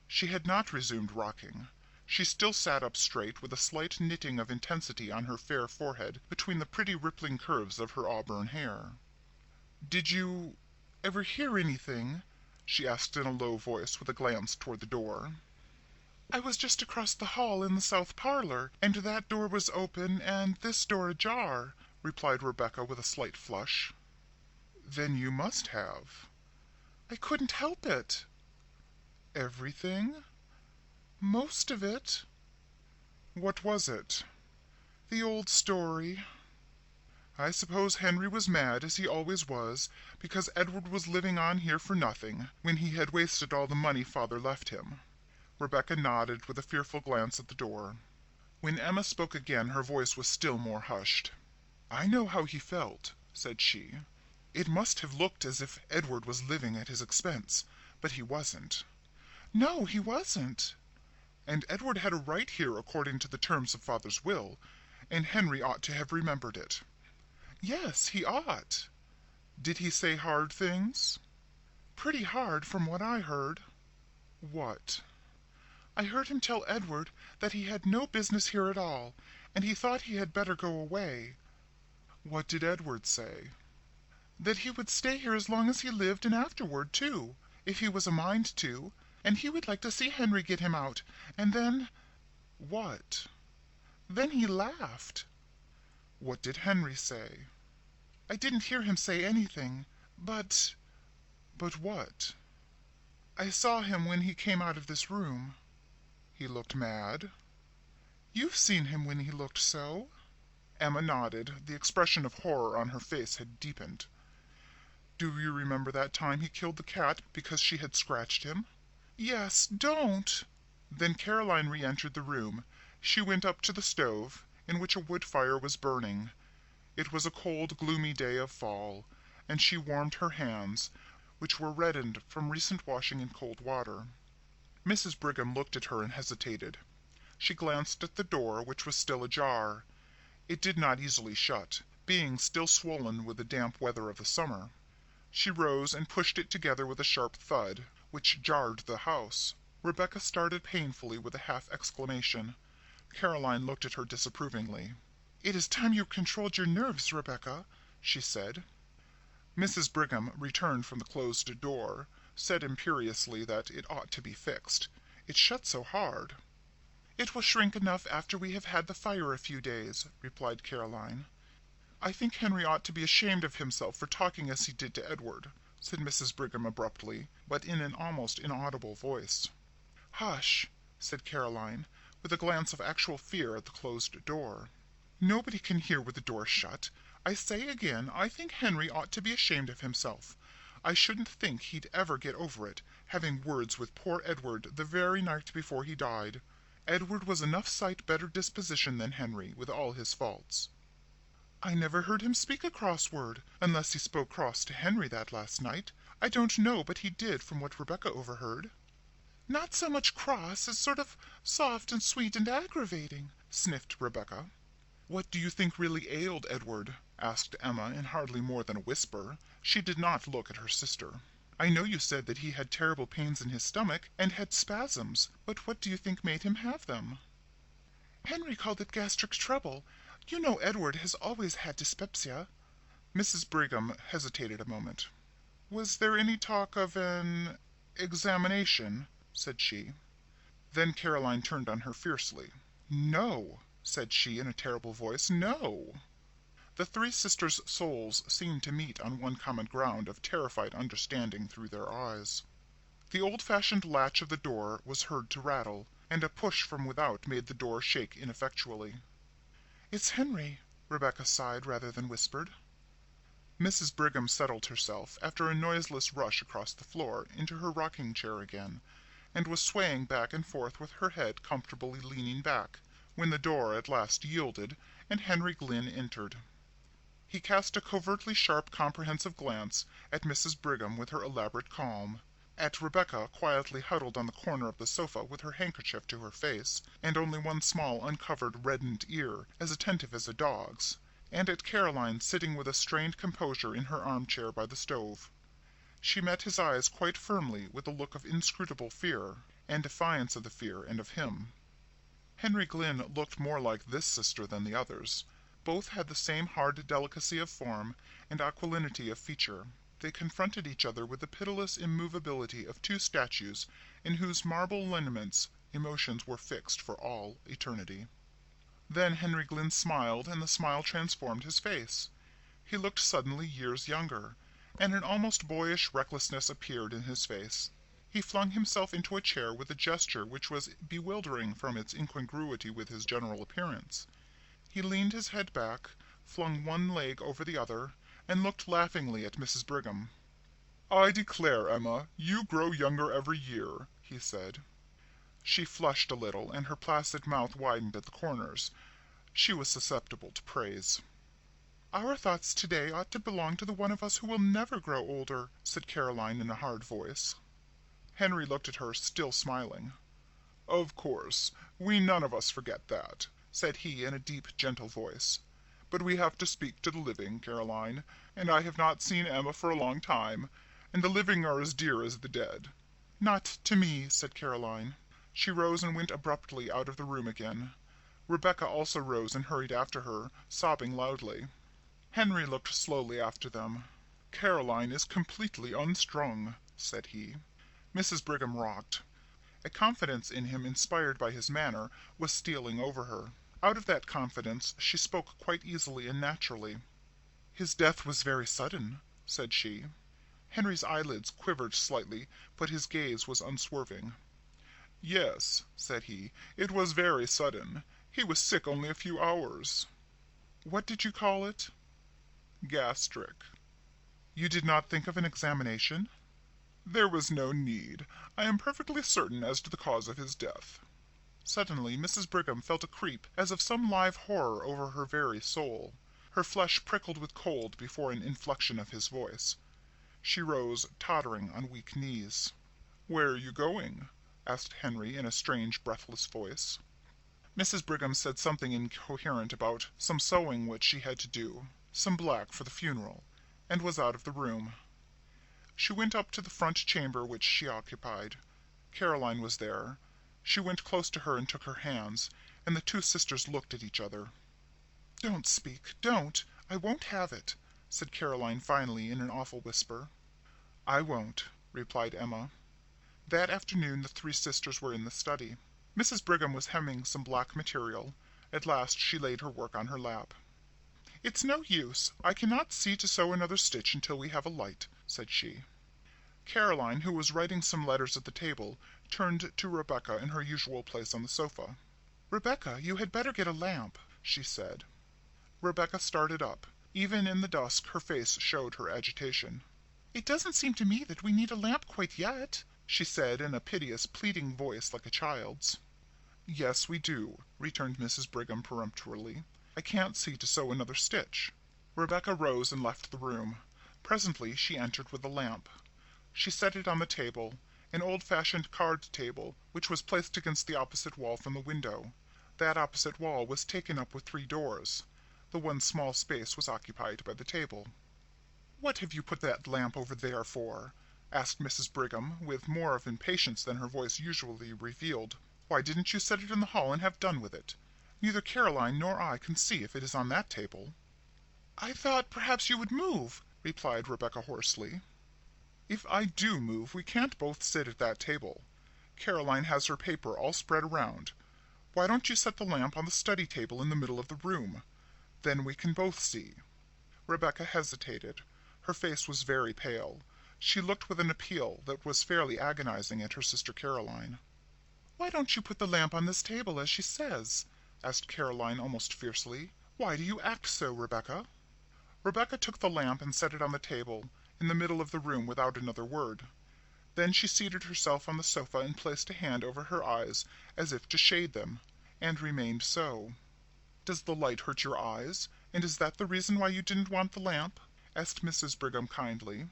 She had not resumed rocking. She still sat up straight, with a slight knitting of intensity on her fair forehead between the pretty rippling curves of her auburn hair. "Did you ever hear anything?" she asked in a low voice, with a glance toward the door. "I was just across the hall in the south parlor, and that door was open and this door ajar," replied Rebecca with a slight flush. "Then you must have." "I couldn't help it." "Everything?" "Most of it." "What was it?" "The old story." "I suppose Henry was mad, as he always was, because Edward was living on here for nothing, when he had wasted all the money father left him." Rebecca nodded with a fearful glance at the door. When Emma spoke again her voice was still more hushed. "I know how he felt," said she. "It must have looked as if Edward was living at his expense, but he wasn't." "No, he wasn't." "And Edward had a right here according to the terms of father's will, and Henry ought to have remembered it." "Yes, he ought." "Did he say hard things?" "Pretty hard, from what I heard." "What?" "I heard him tell Edward that he had no business here at all, and he thought he had better go away." "What did Edward say?" "That he would stay here as long as he lived, and afterward, too, if he was a mind to, and he would like to see Henry get him out, and then—" "What?" "Then he laughed." "What did Henry say?" "I didn't hear him say anything, but—" "But what?" "I saw him when he came out of this room." "He looked mad?" "You've seen him when he looked so." Emma nodded. The expression of horror on her face had deepened. "Do you remember that time he killed the cat because she had scratched him?" "Yes, don't!" Then Caroline re-entered the room. She went up to the stove, in which a wood fire was burning. It was a cold, gloomy day of fall, and she warmed her hands, which were reddened from recent washing in cold water. Mrs. Brigham looked at her and hesitated. She glanced at the door, which was still ajar. It did not easily shut, being still swollen with the damp weather of the summer. She rose and pushed it together with a sharp thud, which jarred the house. Rebecca started painfully with a half exclamation. Caroline looked at her disapprovingly. "It is time you controlled your nerves, Rebecca," she said. Mrs. Brigham returned from the closed door, said imperiously that it ought to be fixed. It shut so hard. "It will shrink enough after we have had the fire a few days," replied Caroline. "I think Henry ought to be ashamed of himself for talking as he did to Edward," said Mrs. Brigham abruptly, but in an almost inaudible voice. "Hush!" said Caroline, with a glance of actual fear at the closed door. "Nobody can hear with the door shut. I say again, I think Henry ought to be ashamed of himself. I shouldn't think he'd ever get over it, having words with poor Edward the very night before he died. Edward was enough sight better disposition than Henry, with all his faults." "I never heard him speak a cross word, unless he spoke cross to Henry that last night. I don't know but he did, from what Rebecca overheard." "Not so much cross as sort of soft and sweet and aggravating," sniffed Rebecca. "What do you think really ailed Edward?" asked Emma in hardly more than a whisper. She did not look at her sister. "I know you said that he had terrible pains in his stomach and had spasms, but what do you think made him have them?" Henry called it gastric trouble. You know Edward has always had dyspepsia. Mrs. Brigham hesitated a moment. Was there any talk of an examination? Said she. Then Caroline turned on her fiercely. No, said she in a terrible voice, no. The three sisters' souls seemed to meet on one common ground of terrified understanding through their eyes. The old-fashioned latch of the door was heard to rattle, and a push from without made the door shake ineffectually. "It's Henry," Rebecca sighed rather than whispered. Mrs. Brigham settled herself, after a noiseless rush across the floor, into her rocking-chair again, and was swaying back and forth with her head comfortably leaning back, when the door at last yielded, and Henry Glynn entered. He cast a covertly sharp, comprehensive glance at Mrs. Brigham with her elaborate calm, at Rebecca quietly huddled on the corner of the sofa with her handkerchief to her face, and only one small uncovered reddened ear, as attentive as a dog's, and at Caroline sitting with a strained composure in her armchair by the stove. She met his eyes quite firmly with a look of inscrutable fear, and defiance of the fear and of him. Henry Glynn looked more like this sister than the others. Both had the same hard delicacy of form and aquilinity of feature. They confronted each other with the pitiless immovability of two statues in whose marble lineaments emotions were fixed for all eternity. Then Henry Glynn smiled, and the smile transformed his face. He looked suddenly years younger, and an almost boyish recklessness appeared in his face. He flung himself into a chair with a gesture which was bewildering from its incongruity with his general appearance. He leaned his head back, flung one leg over the other, and looked laughingly at Mrs. Brigham. "I declare, Emma, you grow younger every year," he said. She flushed a little, and her placid mouth widened at the corners. She was susceptible to praise. "Our thoughts today ought to belong to the one of us who will never grow older," said Caroline in a hard voice. Henry looked at her, still smiling. "Of course, we none of us forget that," said he in a deep, gentle voice. "But we have to speak to the living, Caroline, and I have not seen Emma for a long time, and the living are as dear as the dead." "Not to me," said Caroline. She rose and went abruptly out of the room again. Rebecca also rose and hurried after her, sobbing loudly. Henry looked slowly after them. "Caroline is completely unstrung," said he. Mrs. Brigham rocked. A confidence in him inspired by his manner was stealing over her. Out of that confidence she spoke quite easily and naturally. "His death was very sudden," said she. Henry's eyelids quivered slightly, but his gaze was unswerving. "Yes," said he, "it was very sudden. He was sick only a few hours." "What did you call it?" "Gastric." "You did not think of an examination?" "There was no need. I am perfectly certain as to the cause of his death." Suddenly Mrs. Brigham felt a creep as of some live horror over her very soul. Her flesh prickled with cold before an inflection of his voice. She rose, tottering on weak knees. "Where are you going?" asked Henry in a strange, breathless voice. Mrs. Brigham said something incoherent about some sewing which she had to do, some black for the funeral, and was out of the room. She went up to the front chamber which she occupied. Caroline was there. She went close to her and took her hands, and the two sisters looked at each other. "Don't speak, don't! I won't have it," said Caroline finally in an awful whisper. "I won't," replied Emma. That afternoon the three sisters were in the study. Mrs. Brigham was hemming some black material. At last she laid her work on her lap. "It's no use. I cannot see to sew another stitch until we have a light," said she. Caroline, who was writing some letters at the table, turned to Rebecca in her usual place on the sofa. "Rebecca, you had better get a lamp," she said. Rebecca started up. Even in the dusk her face showed her agitation. "It doesn't seem to me that we need a lamp quite yet," she said in a piteous, pleading voice like a child's. "Yes, we do," returned Mrs. Brigham peremptorily. "I can't see to sew another stitch." Rebecca rose and left the room. Presently she entered with a lamp. She set it on the table, an old-fashioned card table, which was placed against the opposite wall from the window. That opposite wall was taken up with three doors. The one small space was occupied by the table. "What have you put that lamp over there for?" asked Mrs. Brigham, with more of impatience than her voice usually revealed. "Why didn't you set it in the hall and have done with it? Neither Caroline nor I can see if it is on that table." "I thought perhaps you would move," replied Rebecca hoarsely. "If I do move, we can't both sit at that table. Caroline has her paper all spread around. Why don't you set the lamp on the study table in the middle of the room? Then we can both see." Rebecca hesitated. Her face was very pale. She looked with an appeal that was fairly agonizing at her sister Caroline. "Why don't you put the lamp on this table as she says?" asked Caroline almost fiercely. "Why do you act so, Rebecca?" Rebecca took the lamp and set it on the table in the middle of the room without another word. Then she seated herself on the sofa and placed a hand over her eyes as if to shade them, and remained so. "Does the light hurt your eyes, and is that the reason why you didn't want the lamp?" asked Mrs. Brigham kindly.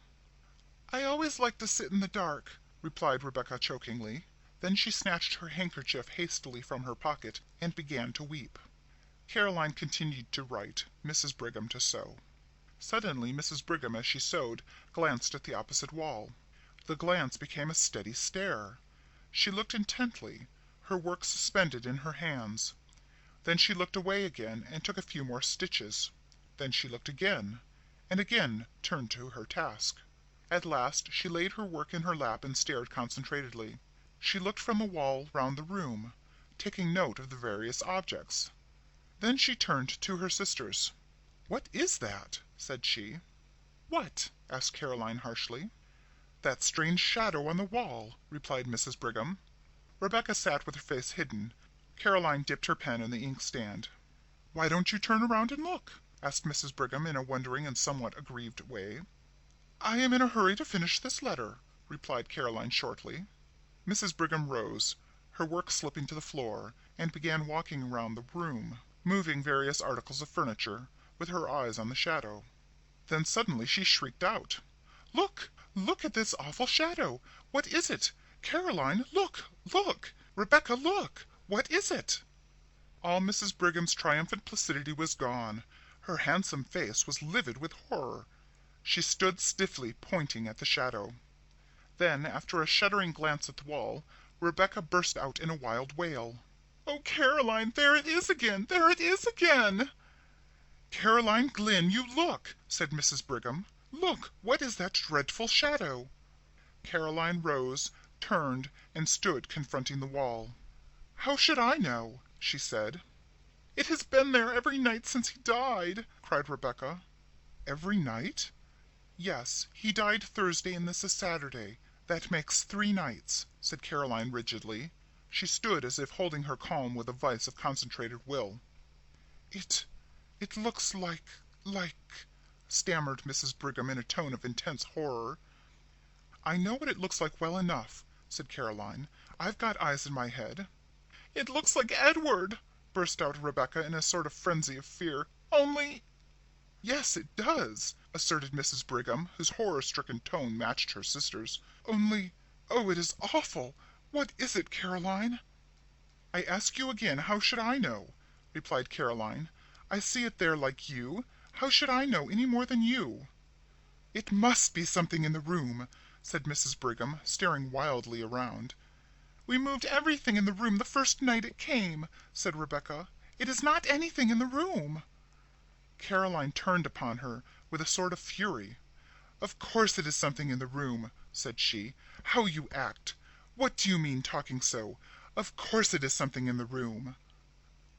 "I always like to sit in the dark," replied Rebecca chokingly. Then she snatched her handkerchief hastily from her pocket and began to weep. Caroline continued to write, Mrs. Brigham to sew. Suddenly Mrs. Brigham, as she sewed, glanced at the opposite wall. The glance became a steady stare. She looked intently, her work suspended in her hands. Then she looked away again and took a few more stitches. Then she looked again, and again turned to her task. At last she laid her work in her lap and stared concentratedly. She looked from the wall round the room, taking note of the various objects. Then she turned to her sisters. "What is that?" said she. "What?" asked Caroline harshly. "That strange shadow on the wall," replied Mrs. Brigham. Rebecca sat with her face hidden. Caroline dipped her pen in the inkstand. "Why don't you turn around and look?" asked Mrs. Brigham in a wondering and somewhat aggrieved way. "I am in a hurry to finish this letter," replied Caroline shortly. Mrs. Brigham rose, her work slipping to the floor, and began walking around the room, moving various articles of furniture, with her eyes on the shadow. Then suddenly she shrieked out, "Look! Look at this awful shadow! What is it? Caroline, look! Look! Rebecca, look! What is it?" All Mrs. Brigham's triumphant placidity was gone. Her handsome face was livid with horror. She stood stiffly pointing at the shadow. Then, after a shuddering glance at the wall, Rebecca burst out in a wild wail. "Oh, Caroline, there it is again! There it is again!" "Caroline Glynn, you look!" said Mrs. Brigham. "Look! What is that dreadful shadow?" Caroline rose, turned, and stood confronting the wall. "How should I know?" she said. "It has been there every night since he died!" cried Rebecca. "Every night?" "Yes, he died Thursday and this is Saturday. That makes 3 nights," said Caroline rigidly. She stood as if holding her calm with a vice of concentrated will. It looks like, stammered Mrs. Brigham in a tone of intense horror. "I know what it looks like well enough," said Caroline. "I've got eyes in my head." "It looks like Edward!" burst out Rebecca in a sort of frenzy of fear. "Only—" "Yes, it does," asserted Mrs. Brigham, whose horror-stricken tone matched her sister's. "Only, oh, it is awful! What is it, Caroline?" "I ask you again, how should I know?" replied Caroline. "I see it there like you. How should I know any more than you?" "It must be something in the room," said Mrs. Brigham, staring wildly around. "We moved everything in the room the first night it came," said Rebecca. "It is not anything in the room." Caroline turned upon her with a sort of fury. "Of course it is something in the room," said she. "How you act! What do you mean talking so? Of course it is something in the room."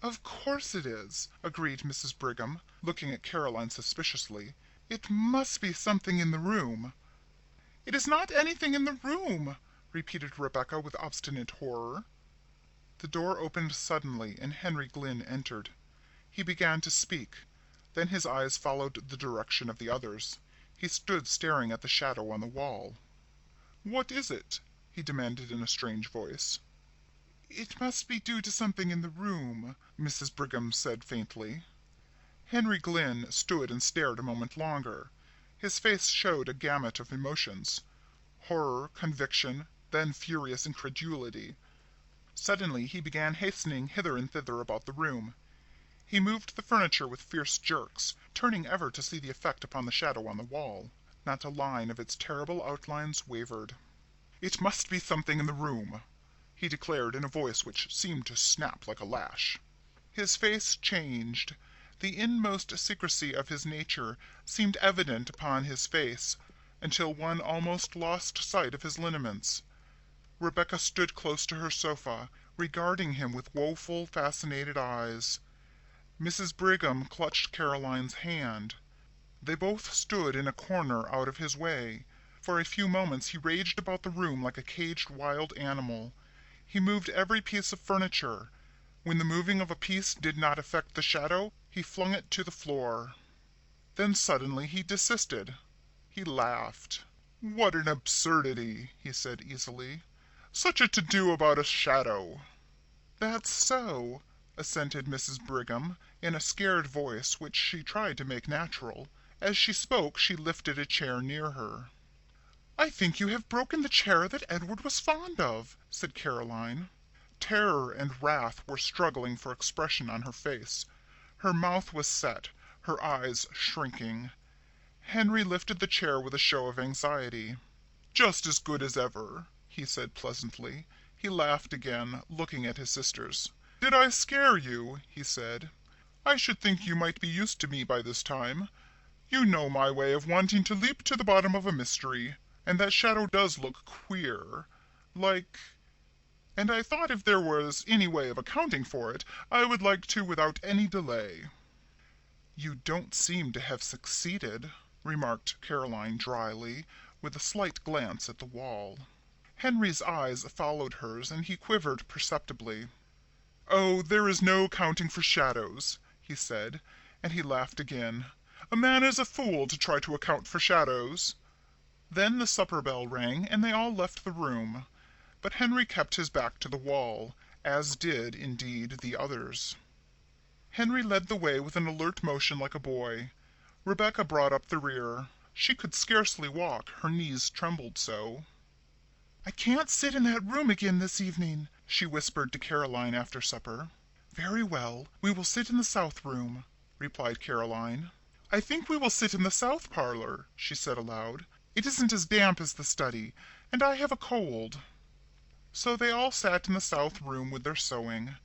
"Of course it is," agreed Mrs. Brigham, looking at Caroline suspiciously. "It must be something in the room." "It is not anything in the room," repeated Rebecca with obstinate horror. The door opened suddenly and Henry Glynn entered. He began to speak. Then his eyes followed the direction of the others. He stood staring at the shadow on the wall. "What is it?" he demanded in a strange voice. "It must be due to something in the room," Mrs. Brigham said faintly. Henry Glynn stood and stared a moment longer. His face showed a gamut of emotions: horror, conviction, then furious incredulity. Suddenly he began hastening hither and thither about the room. He moved the furniture with fierce jerks, turning ever to see the effect upon the shadow on the wall. Not a line of its terrible outlines wavered. "It must be something in the room," he declared in a voice which seemed to snap like a lash. His face changed. The inmost secrecy of his nature seemed evident upon his face, until one almost lost sight of his lineaments. Rebecca stood close to her sofa, regarding him with woeful, fascinated eyes. Mrs. Brigham clutched Caroline's hand. They both stood in a corner out of his way. For a few moments he raged about the room like a caged wild animal. He moved every piece of furniture. When the moving of a piece did not affect the shadow, he flung it to the floor. Then suddenly he desisted. He laughed. "What an absurdity!" he said easily. "Such a to-do about a shadow!" "That's so," assented Mrs. Brigham, in a scared voice which she tried to make natural. As she spoke she lifted a chair near her. "I think you have broken the chair that Edward was fond of," said Caroline. Terror and wrath were struggling for expression on her face. Her mouth was set, her eyes shrinking. Henry lifted the chair with a show of anxiety. "Just as good as ever," he said pleasantly. He laughed again, looking at his sisters. "Did I scare you?" he said. "I should think you might be used to me by this time. You know my way of wanting to leap to the bottom of a mystery, and that shadow does look queer, like... and I thought if there was any way of accounting for it, I would like to without any delay." "You don't seem to have succeeded," remarked Caroline dryly, with a slight glance at the wall. Henry's eyes followed hers, and he quivered perceptibly. "Oh, there is no accounting for shadows," he said, and he laughed again. "A man is a fool to try to account for shadows." Then the supper bell rang, and they all left the room. But Henry kept his back to the wall, as did, indeed, the others. Henry led the way with an alert motion like a boy. Rebecca brought up the rear. She could scarcely walk, her knees trembled so. "I can't sit in that room again this evening," she whispered to Caroline after supper. "Very well, we will sit in the south room," replied Caroline. "I think we will sit in the south parlor," she said aloud. "It isn't as damp as the study, and I have a cold." So they all sat in the south room with their sewing.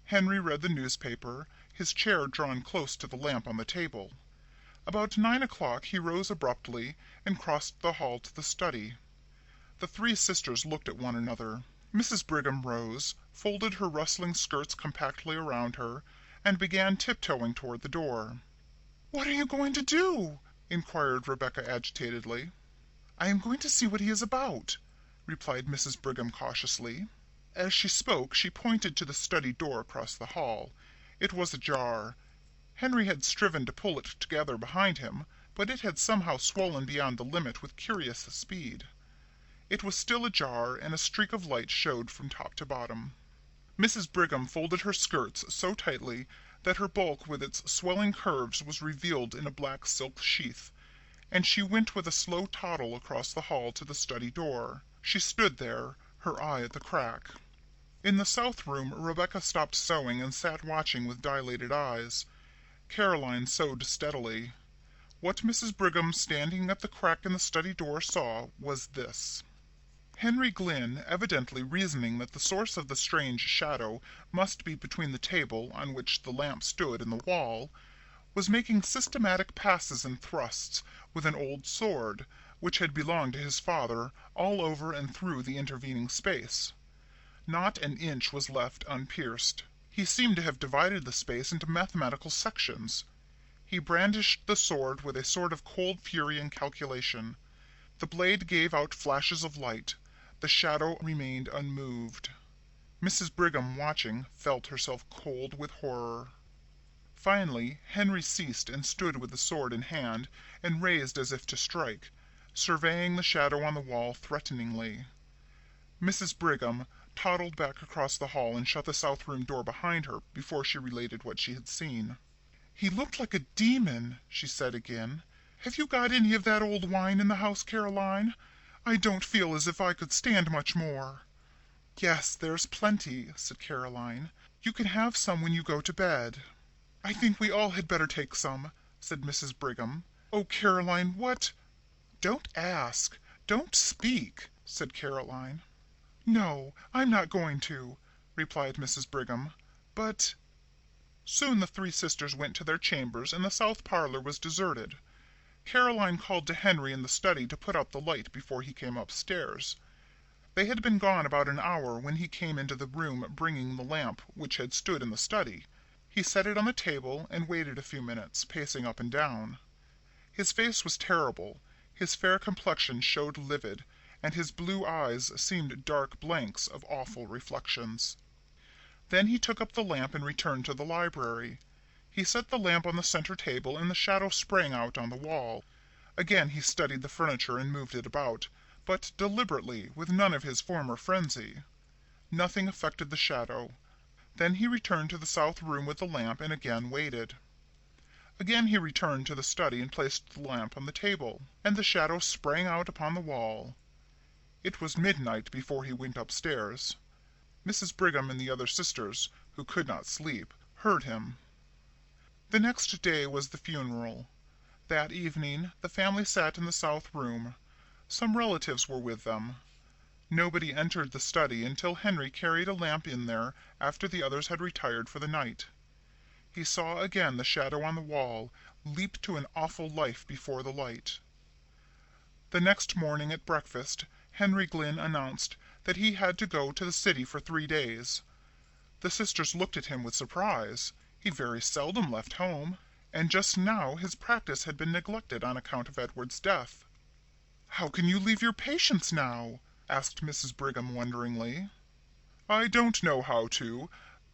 Henry read the newspaper, his chair drawn close to the lamp on the table. About 9 o'clock he rose abruptly and crossed the hall to the study. The three sisters looked at one another. Mrs. Brigham rose, folded her rustling skirts compactly around her, and began tiptoeing toward the door. "What are you going to do?" inquired Rebecca agitatedly. "I am going to see what he is about," replied Mrs. Brigham cautiously. As she spoke she pointed to the study door across the hall. It was ajar. Henry had striven to pull it together behind him, but it had somehow swollen beyond the limit with curious speed. It was still ajar, and a streak of light showed from top to bottom. Mrs. Brigham folded her skirts so tightly that her bulk with its swelling curves was revealed in a black silk sheath, and she went with a slow toddle across the hall to the study door. She stood there, her eye at the crack. In the south room Rebecca stopped sewing and sat watching with dilated eyes. Caroline sewed steadily. What Mrs. Brigham, standing at the crack in the study door, saw was this. Henry Glynn, evidently reasoning that the source of the strange shadow must be between the table on which the lamp stood and the wall, was making systematic passes and thrusts with an old sword, which had belonged to his father, all over and through the intervening space. Not an inch was left unpierced. He seemed to have divided the space into mathematical sections. He brandished the sword with a sort of cold fury and calculation. The blade gave out flashes of light. The shadow remained unmoved. Mrs. Brigham, watching, felt herself cold with horror. Finally Henry ceased and stood with the sword in hand and raised as if to strike, surveying the shadow on the wall threateningly. Mrs. Brigham toddled back across the hall and shut the south room door behind her before she related what she had seen. "He looked like a demon," she said again. "Have you got any of that old wine in the house, Caroline? I don't feel as if I could stand much more." "Yes, there's plenty," said Caroline. "You can have some when you go to bed." "I think we all had better take some," said Mrs. Brigham. "Oh, Caroline, what—" "Don't ask, don't speak," said Caroline. "No, I'm not going to," replied Mrs. Brigham. "But—" Soon the three sisters went to their chambers, and the south parlor was deserted. Caroline called to Henry in the study to put out the light before he came upstairs. They had been gone about an hour when he came into the room bringing the lamp which had stood in the study. He set it on the table and waited a few minutes, pacing up and down. His face was terrible, his fair complexion showed livid, and his blue eyes seemed dark blanks of awful reflections. Then he took up the lamp and returned to the library. He set the lamp on the center table, and the shadow sprang out on the wall. Again he studied the furniture and moved it about, but deliberately, with none of his former frenzy. Nothing affected the shadow. Then he returned to the south room with the lamp and again waited. Again he returned to the study and placed the lamp on the table, and the shadow sprang out upon the wall. It was midnight before he went upstairs. Mrs. Brigham and the other sisters, who could not sleep, heard him. The next day was the funeral. That evening the family sat in the south room. Some relatives were with them. Nobody entered the study until Henry carried a lamp in there after the others had retired for the night. He saw again the shadow on the wall leap to an awful life before the light. The next morning at breakfast Henry Glynn announced that he had to go to the city for 3 days. The sisters looked at him with surprise. He very seldom left home, and just now his practice had been neglected on account of Edward's death. "How can you leave your patients now?" asked Mrs. Brigham wonderingly. "I don't know how to,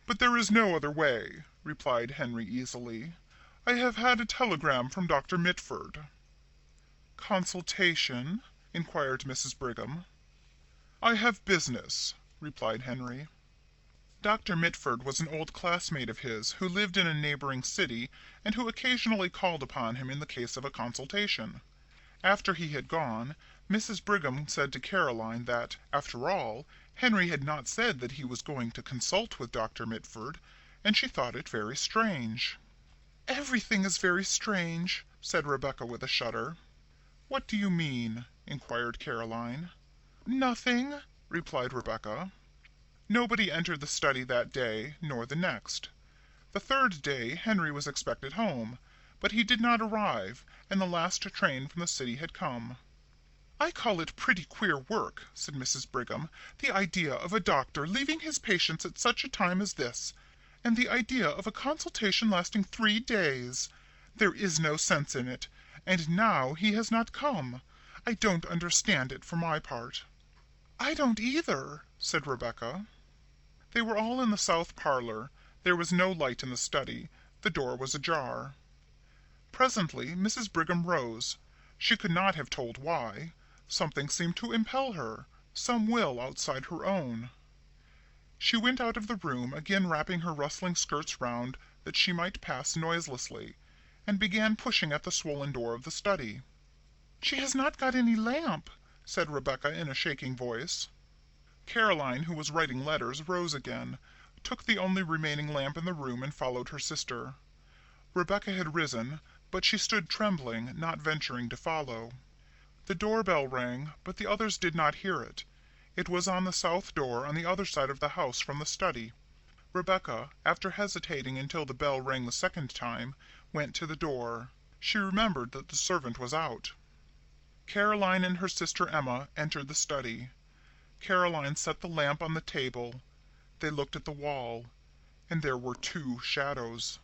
but there is no other way," replied Henry easily. "I have had a telegram from Dr. Mitford." "Consultation?" inquired Mrs. Brigham. "I have business," replied Henry. Dr. Mitford was an old classmate of his who lived in a neighboring city and who occasionally called upon him in the case of a consultation. After he had gone, Mrs. Brigham said to Caroline that, after all, Henry had not said that he was going to consult with Dr. Mitford, and she thought it very strange. "Everything is very strange," said Rebecca with a shudder. "What do you mean?" inquired Caroline. "Nothing," replied Rebecca. Nobody entered the study that day, nor the next. The third day Henry was expected home, but he did not arrive, and the last train from the city had come. "I call it pretty queer work," said Mrs. Brigham, "the idea of a doctor leaving his patients at such a time as this, and the idea of a consultation lasting 3 days. There is no sense in it, and now he has not come. I don't understand it for my part." "I don't either," said Rebecca. They were all in the south parlor. There was no light in the study. The door was ajar. Presently Mrs. Brigham rose. She could not have told why. Something seemed to impel her, some will outside her own. She went out of the room, again wrapping her rustling skirts round that she might pass noiselessly, and began pushing at the swollen door of the study. "She has not got any lamp," said Rebecca in a shaking voice. Caroline, who was writing letters, rose again, took the only remaining lamp in the room, and followed her sister. Rebecca had risen, but she stood trembling, not venturing to follow. The door-bell rang, but the others did not hear it. It was on the south door on the other side of the house from the study. Rebecca, after hesitating until the bell rang the second time, went to the door. She remembered that the servant was out. Caroline and her sister Emma entered the study. Caroline set the lamp on the table. They looked at the wall, and there were 2 shadows.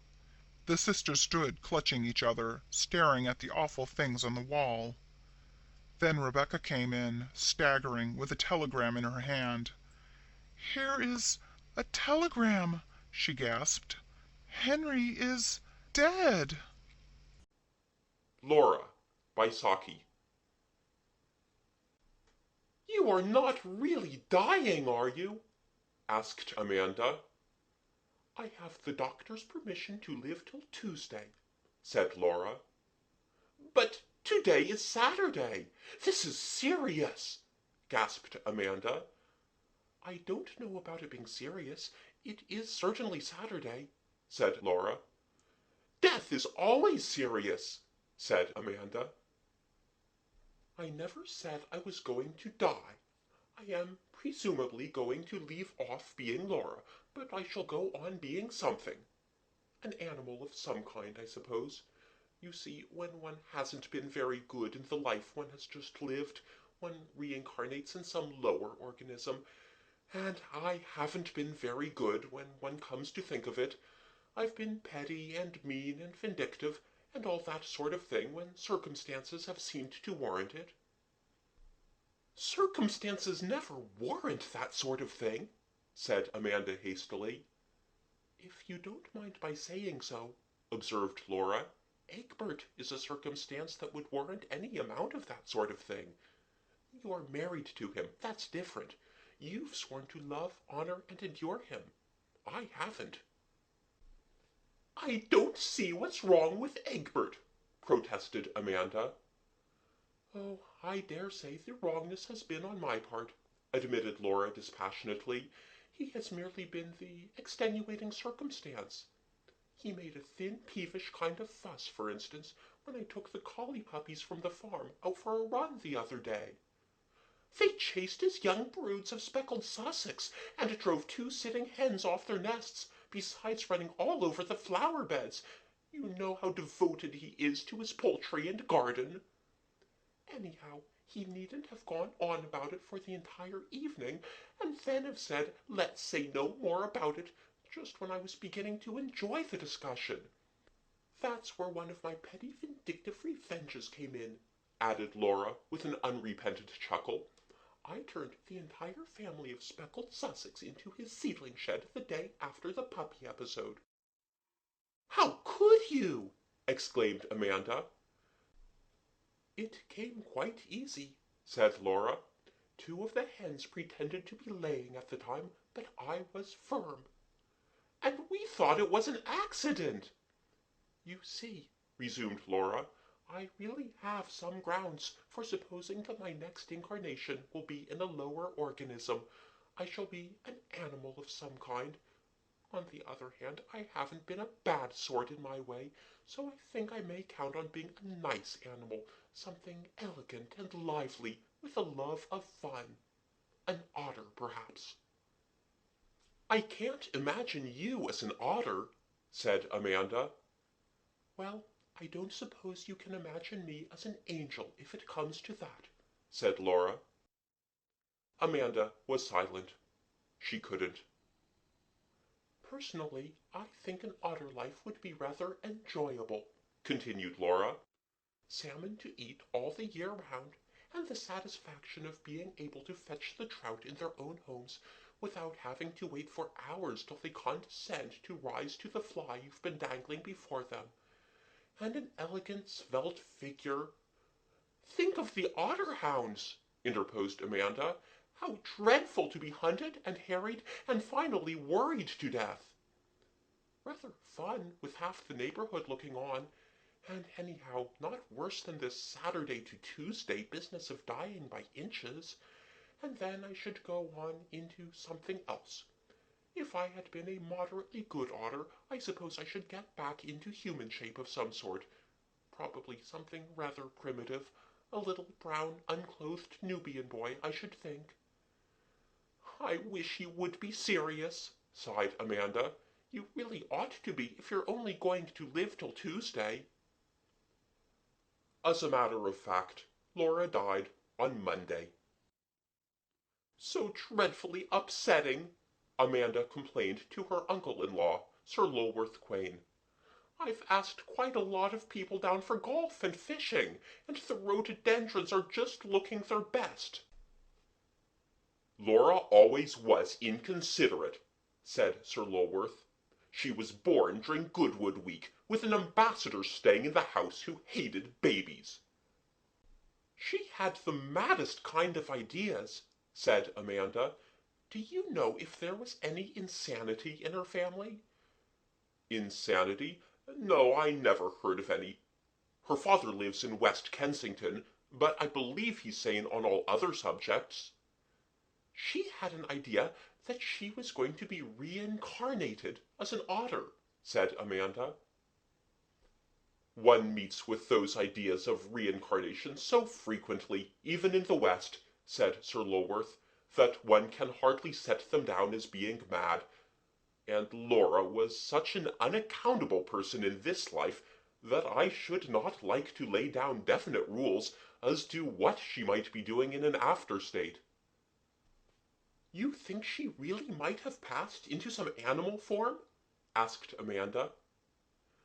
The sisters stood clutching each other, staring at the awful things on the wall. Then Rebecca came in, staggering, with a telegram in her hand. "Here is a telegram," she gasped. "Henry is dead." Laura by Saki. "You are not really dying, are you?" asked Amanda. "I have the doctor's permission to live till Tuesday," said Laura. "But today is Saturday. This is serious," gasped Amanda. "I don't know about it being serious. It is certainly Saturday," said Laura. "Death is always serious," said Amanda. "I never said I was going to die. I am presumably going to leave off being Laura, but I shall go on being something." An animal of some kind, I suppose. You see, when one hasn't been very good in the life one has just lived, one reincarnates in some lower organism, and I haven't been very good when one comes to think of it. I've been petty and mean and vindictive and all that sort of thing when circumstances have seemed to warrant it. Circumstances never warrant that sort of thing, said Amanda hastily. If you don't mind my saying so, observed Laura, Egbert is a circumstance that would warrant any amount of that sort of thing. You're married to him, that's different. You've sworn to love, honor, and endure him. I haven't. I don't see what's wrong with Egbert, protested Amanda. Oh, I dare say the wrongness has been on my part, admitted Laura dispassionately. He has merely been the extenuating circumstance. He made a thin, peevish kind of fuss, for instance, when I took the collie puppies from the farm out for a run the other day. They chased his young broods of speckled Sussex and drove 2 sitting hens off their nests, besides running all over the flower beds. You know how devoted he is to his poultry and garden. Anyhow, he needn't have gone on about it for the entire evening, and then have said, let's say no more about it, just when I was beginning to enjoy the discussion. That's where one of my petty vindictive revenges came in, added Laura with an unrepentant chuckle. I turned the entire family of speckled Sussex into his seedling shed the day after the puppy episode. How could you? Exclaimed Amanda. It came quite easy, said Laura. 2 of the hens pretended to be laying at the time, but I was firm. And we thought it was an accident. You see, resumed Laura, I really have some grounds for supposing that my next incarnation will be in a lower organism. I shall be an animal of some kind. On the other hand, I haven't been a bad sort in my way, so I think I may count on being a nice animal, something elegant and lively, with a love of fun. An otter, perhaps. I can't imagine you as an otter, said Amanda. Well, I don't suppose you can imagine me as an angel if it comes to that, said Laura. Amanda was silent. She couldn't. Personally, I think an otter life would be rather enjoyable, continued Laura. Salmon to eat all the year round, and the satisfaction of being able to fetch the trout in their own homes without having to wait for hours till they condescend to rise to the fly you've been dangling before them. And an elegant, svelte figure. Think of the otter hounds, interposed Amanda. How dreadful to be hunted and harried and finally worried to death. Rather fun, with half the neighborhood looking on, and anyhow not worse than this Saturday to Tuesday business of dying by inches, and then I should go on into something else. If I had been a moderately good otter, I suppose I should get back into human shape of some sort. Probably something rather primitive, a little brown, unclothed Nubian boy, I should think. I wish you would be serious, sighed Amanda. You really ought to be if you're only going to live till Tuesday. As a matter of fact, Laura died on Monday. So dreadfully upsetting, Amanda complained to her uncle-in-law, Sir Lulworth Quayne. I've asked quite a lot of people down for golf and fishing, and the rhododendrons are just looking their best. Laura always was inconsiderate, said Sir Lulworth. She was born during Goodwood week, with an ambassador staying in the house who hated babies. She had the maddest kind of ideas, said Amanda. Do you know if there was any insanity in her family? Insanity? No, I never heard of any. Her father lives in West Kensington, but I believe he's sane on all other subjects. She had an idea that she was going to be reincarnated as an otter, said Amanda. One meets with those ideas of reincarnation so frequently, even in the West, said Sir Lulworth, that one can hardly set them down as being mad. and Laura was such an unaccountable person in this life that I should not like to lay down definite rules as to what she might be doing in an after state." "You think she really might have passed into some animal form?" asked Amanda.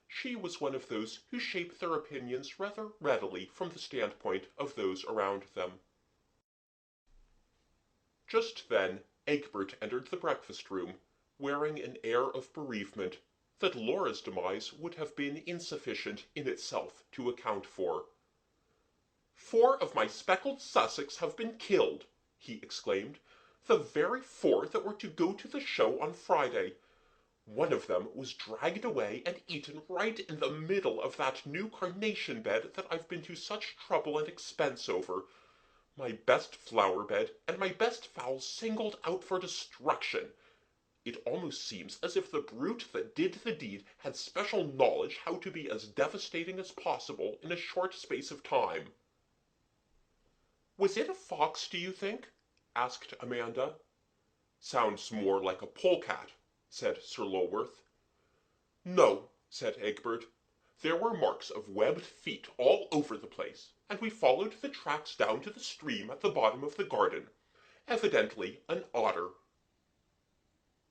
She was one of those who shape their opinions rather readily from the standpoint of those around them. Just then Egbert entered the breakfast room, wearing an air of bereavement that Laura's demise would have been insufficient in itself to account for. "4 of my speckled Sussex have been killed," he exclaimed, "the very 4 that were to go to the show on Friday. One of them was dragged away and eaten right in the middle of that new carnation bed that I've been to such trouble and expense over. My best flower bed and my best fowls singled out for destruction. It almost seems as if the brute that did the deed had special knowledge how to be as devastating as possible in a short space of time." "Was it a fox, do you think?" asked Amanda. "Sounds more like a polecat," said Sir Lulworth. "No," said Egbert. "There were marks of webbed feet all over the place, and we followed the tracks down to the stream at the bottom of the garden. Evidently an otter."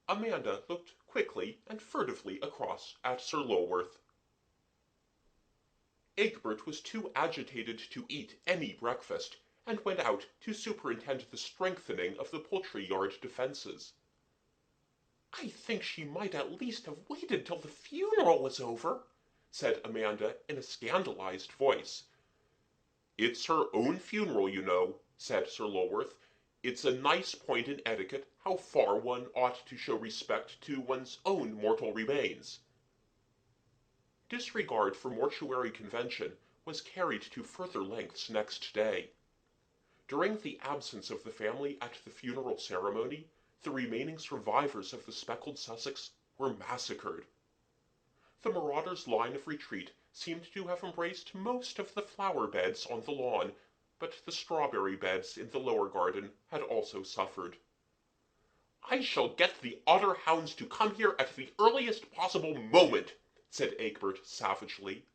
Amanda looked quickly and furtively across at Sir Lulworth. Egbert was too agitated to eat any breakfast, and went out to superintend the strengthening of the poultry-yard defences. "I think she might at least have waited till the funeral was over," said Amanda in a scandalized voice. "It's her own funeral, you know," said Sir Lulworth. "It's a nice point in etiquette how far one ought to show respect to one's own mortal remains." Disregard for mortuary convention was carried to further lengths next day. During the absence of the family at the funeral ceremony, the remaining survivors of the speckled Sussex were massacred. The marauders' line of retreat seemed to have embraced most of the flower beds on the lawn, but the strawberry beds in the lower garden had also suffered. "I shall get the otter hounds to come here at the earliest possible moment," said Egbert savagely.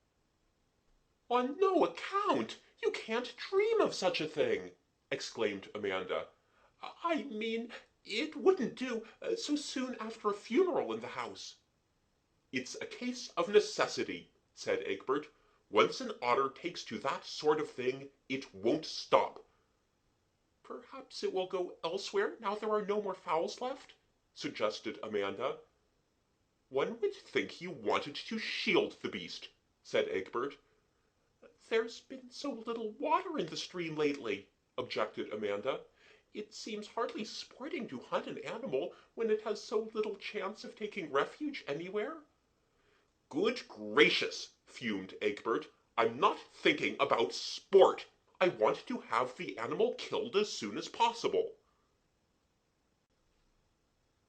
"On no account! You can't dream of such a thing!" exclaimed Amanda. "I mean, it wouldn't do so soon after a funeral in the house." "It's a case of necessity," said Egbert. "Once an otter takes to that sort of thing, it won't stop." "Perhaps it will go elsewhere now there are no more fowls left," suggested Amanda. "One would think you wanted to shield the beast," said Egbert. "There's been so little water in the stream lately," objected Amanda. "It seems hardly sporting to hunt an animal when it has so little chance of taking refuge anywhere." "Good gracious!" fumed Egbert. "I'm not thinking about sport. I want to have the animal killed as soon as possible."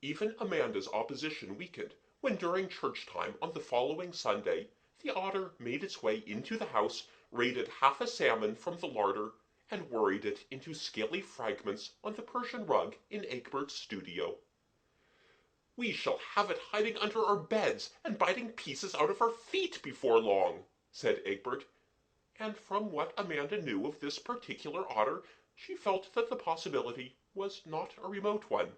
Even Amanda's opposition weakened when during church time on the following Sunday the otter made its way into the house, raided half a salmon from the larder, and worried it into scaly fragments on the Persian rug in Egbert's studio. "We shall have it hiding under our beds and biting pieces out of our feet before long," said Egbert, and from what Amanda knew of this particular otter, she felt that the possibility was not a remote one.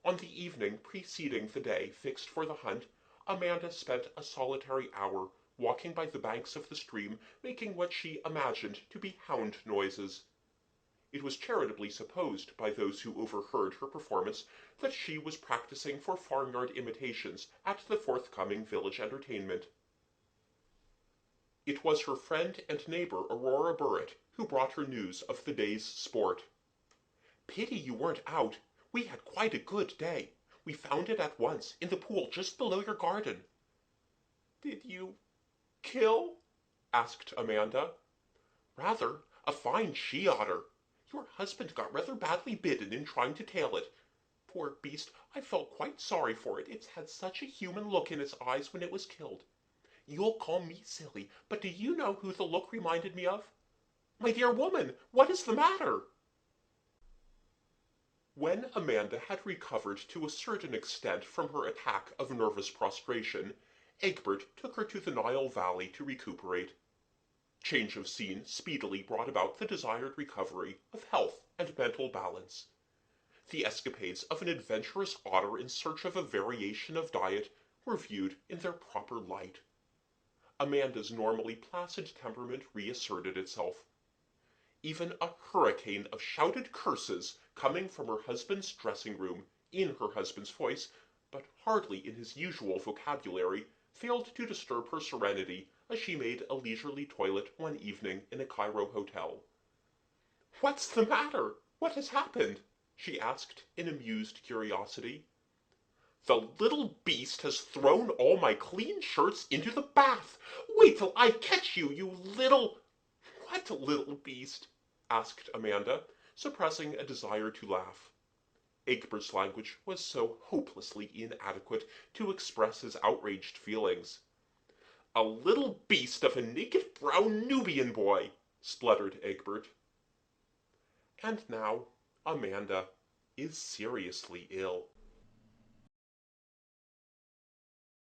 On the evening preceding the day fixed for the hunt, Amanda spent a solitary hour walking by the banks of the stream, making what she imagined to be hound noises. It was charitably supposed by those who overheard her performance that she was practicing for farmyard imitations at the forthcoming village entertainment. It was her friend and neighbor Aurora Burret who brought her news of the day's sport. "Pity you weren't out. We had quite a good day. We found it at once in the pool just below your garden." "Did you kill?" asked Amanda. "Rather. A fine she-otter. Your husband got rather badly bitten in trying to tail it. Poor beast, I felt quite sorry for it. It's had such a human look in its eyes when it was killed. You'll call me silly, but do you know who the look reminded me of? My dear woman, what is the matter?" When Amanda had recovered to a certain extent from her attack of nervous prostration, Egbert took her to the Nile Valley to recuperate. Change of scene speedily brought about the desired recovery of health and mental balance. The escapades of an adventurous otter in search of a variation of diet were viewed in their proper light. Amanda's normally placid temperament reasserted itself. Even a hurricane of shouted curses coming from her husband's dressing room, in her husband's voice, but hardly in his usual vocabulary, failed to disturb her serenity as she made a leisurely toilet one evening in a Cairo hotel. "What's the matter? What has happened?" she asked in amused curiosity. "The little beast has thrown all my clean shirts into the bath. Wait till I catch you, you little—" "What little beast?" asked Amanda, suppressing a desire to laugh. Egbert's language was so hopelessly inadequate to express his outraged feelings. "A little beast of a naked brown Nubian boy," spluttered Egbert. And now Amanda is seriously ill.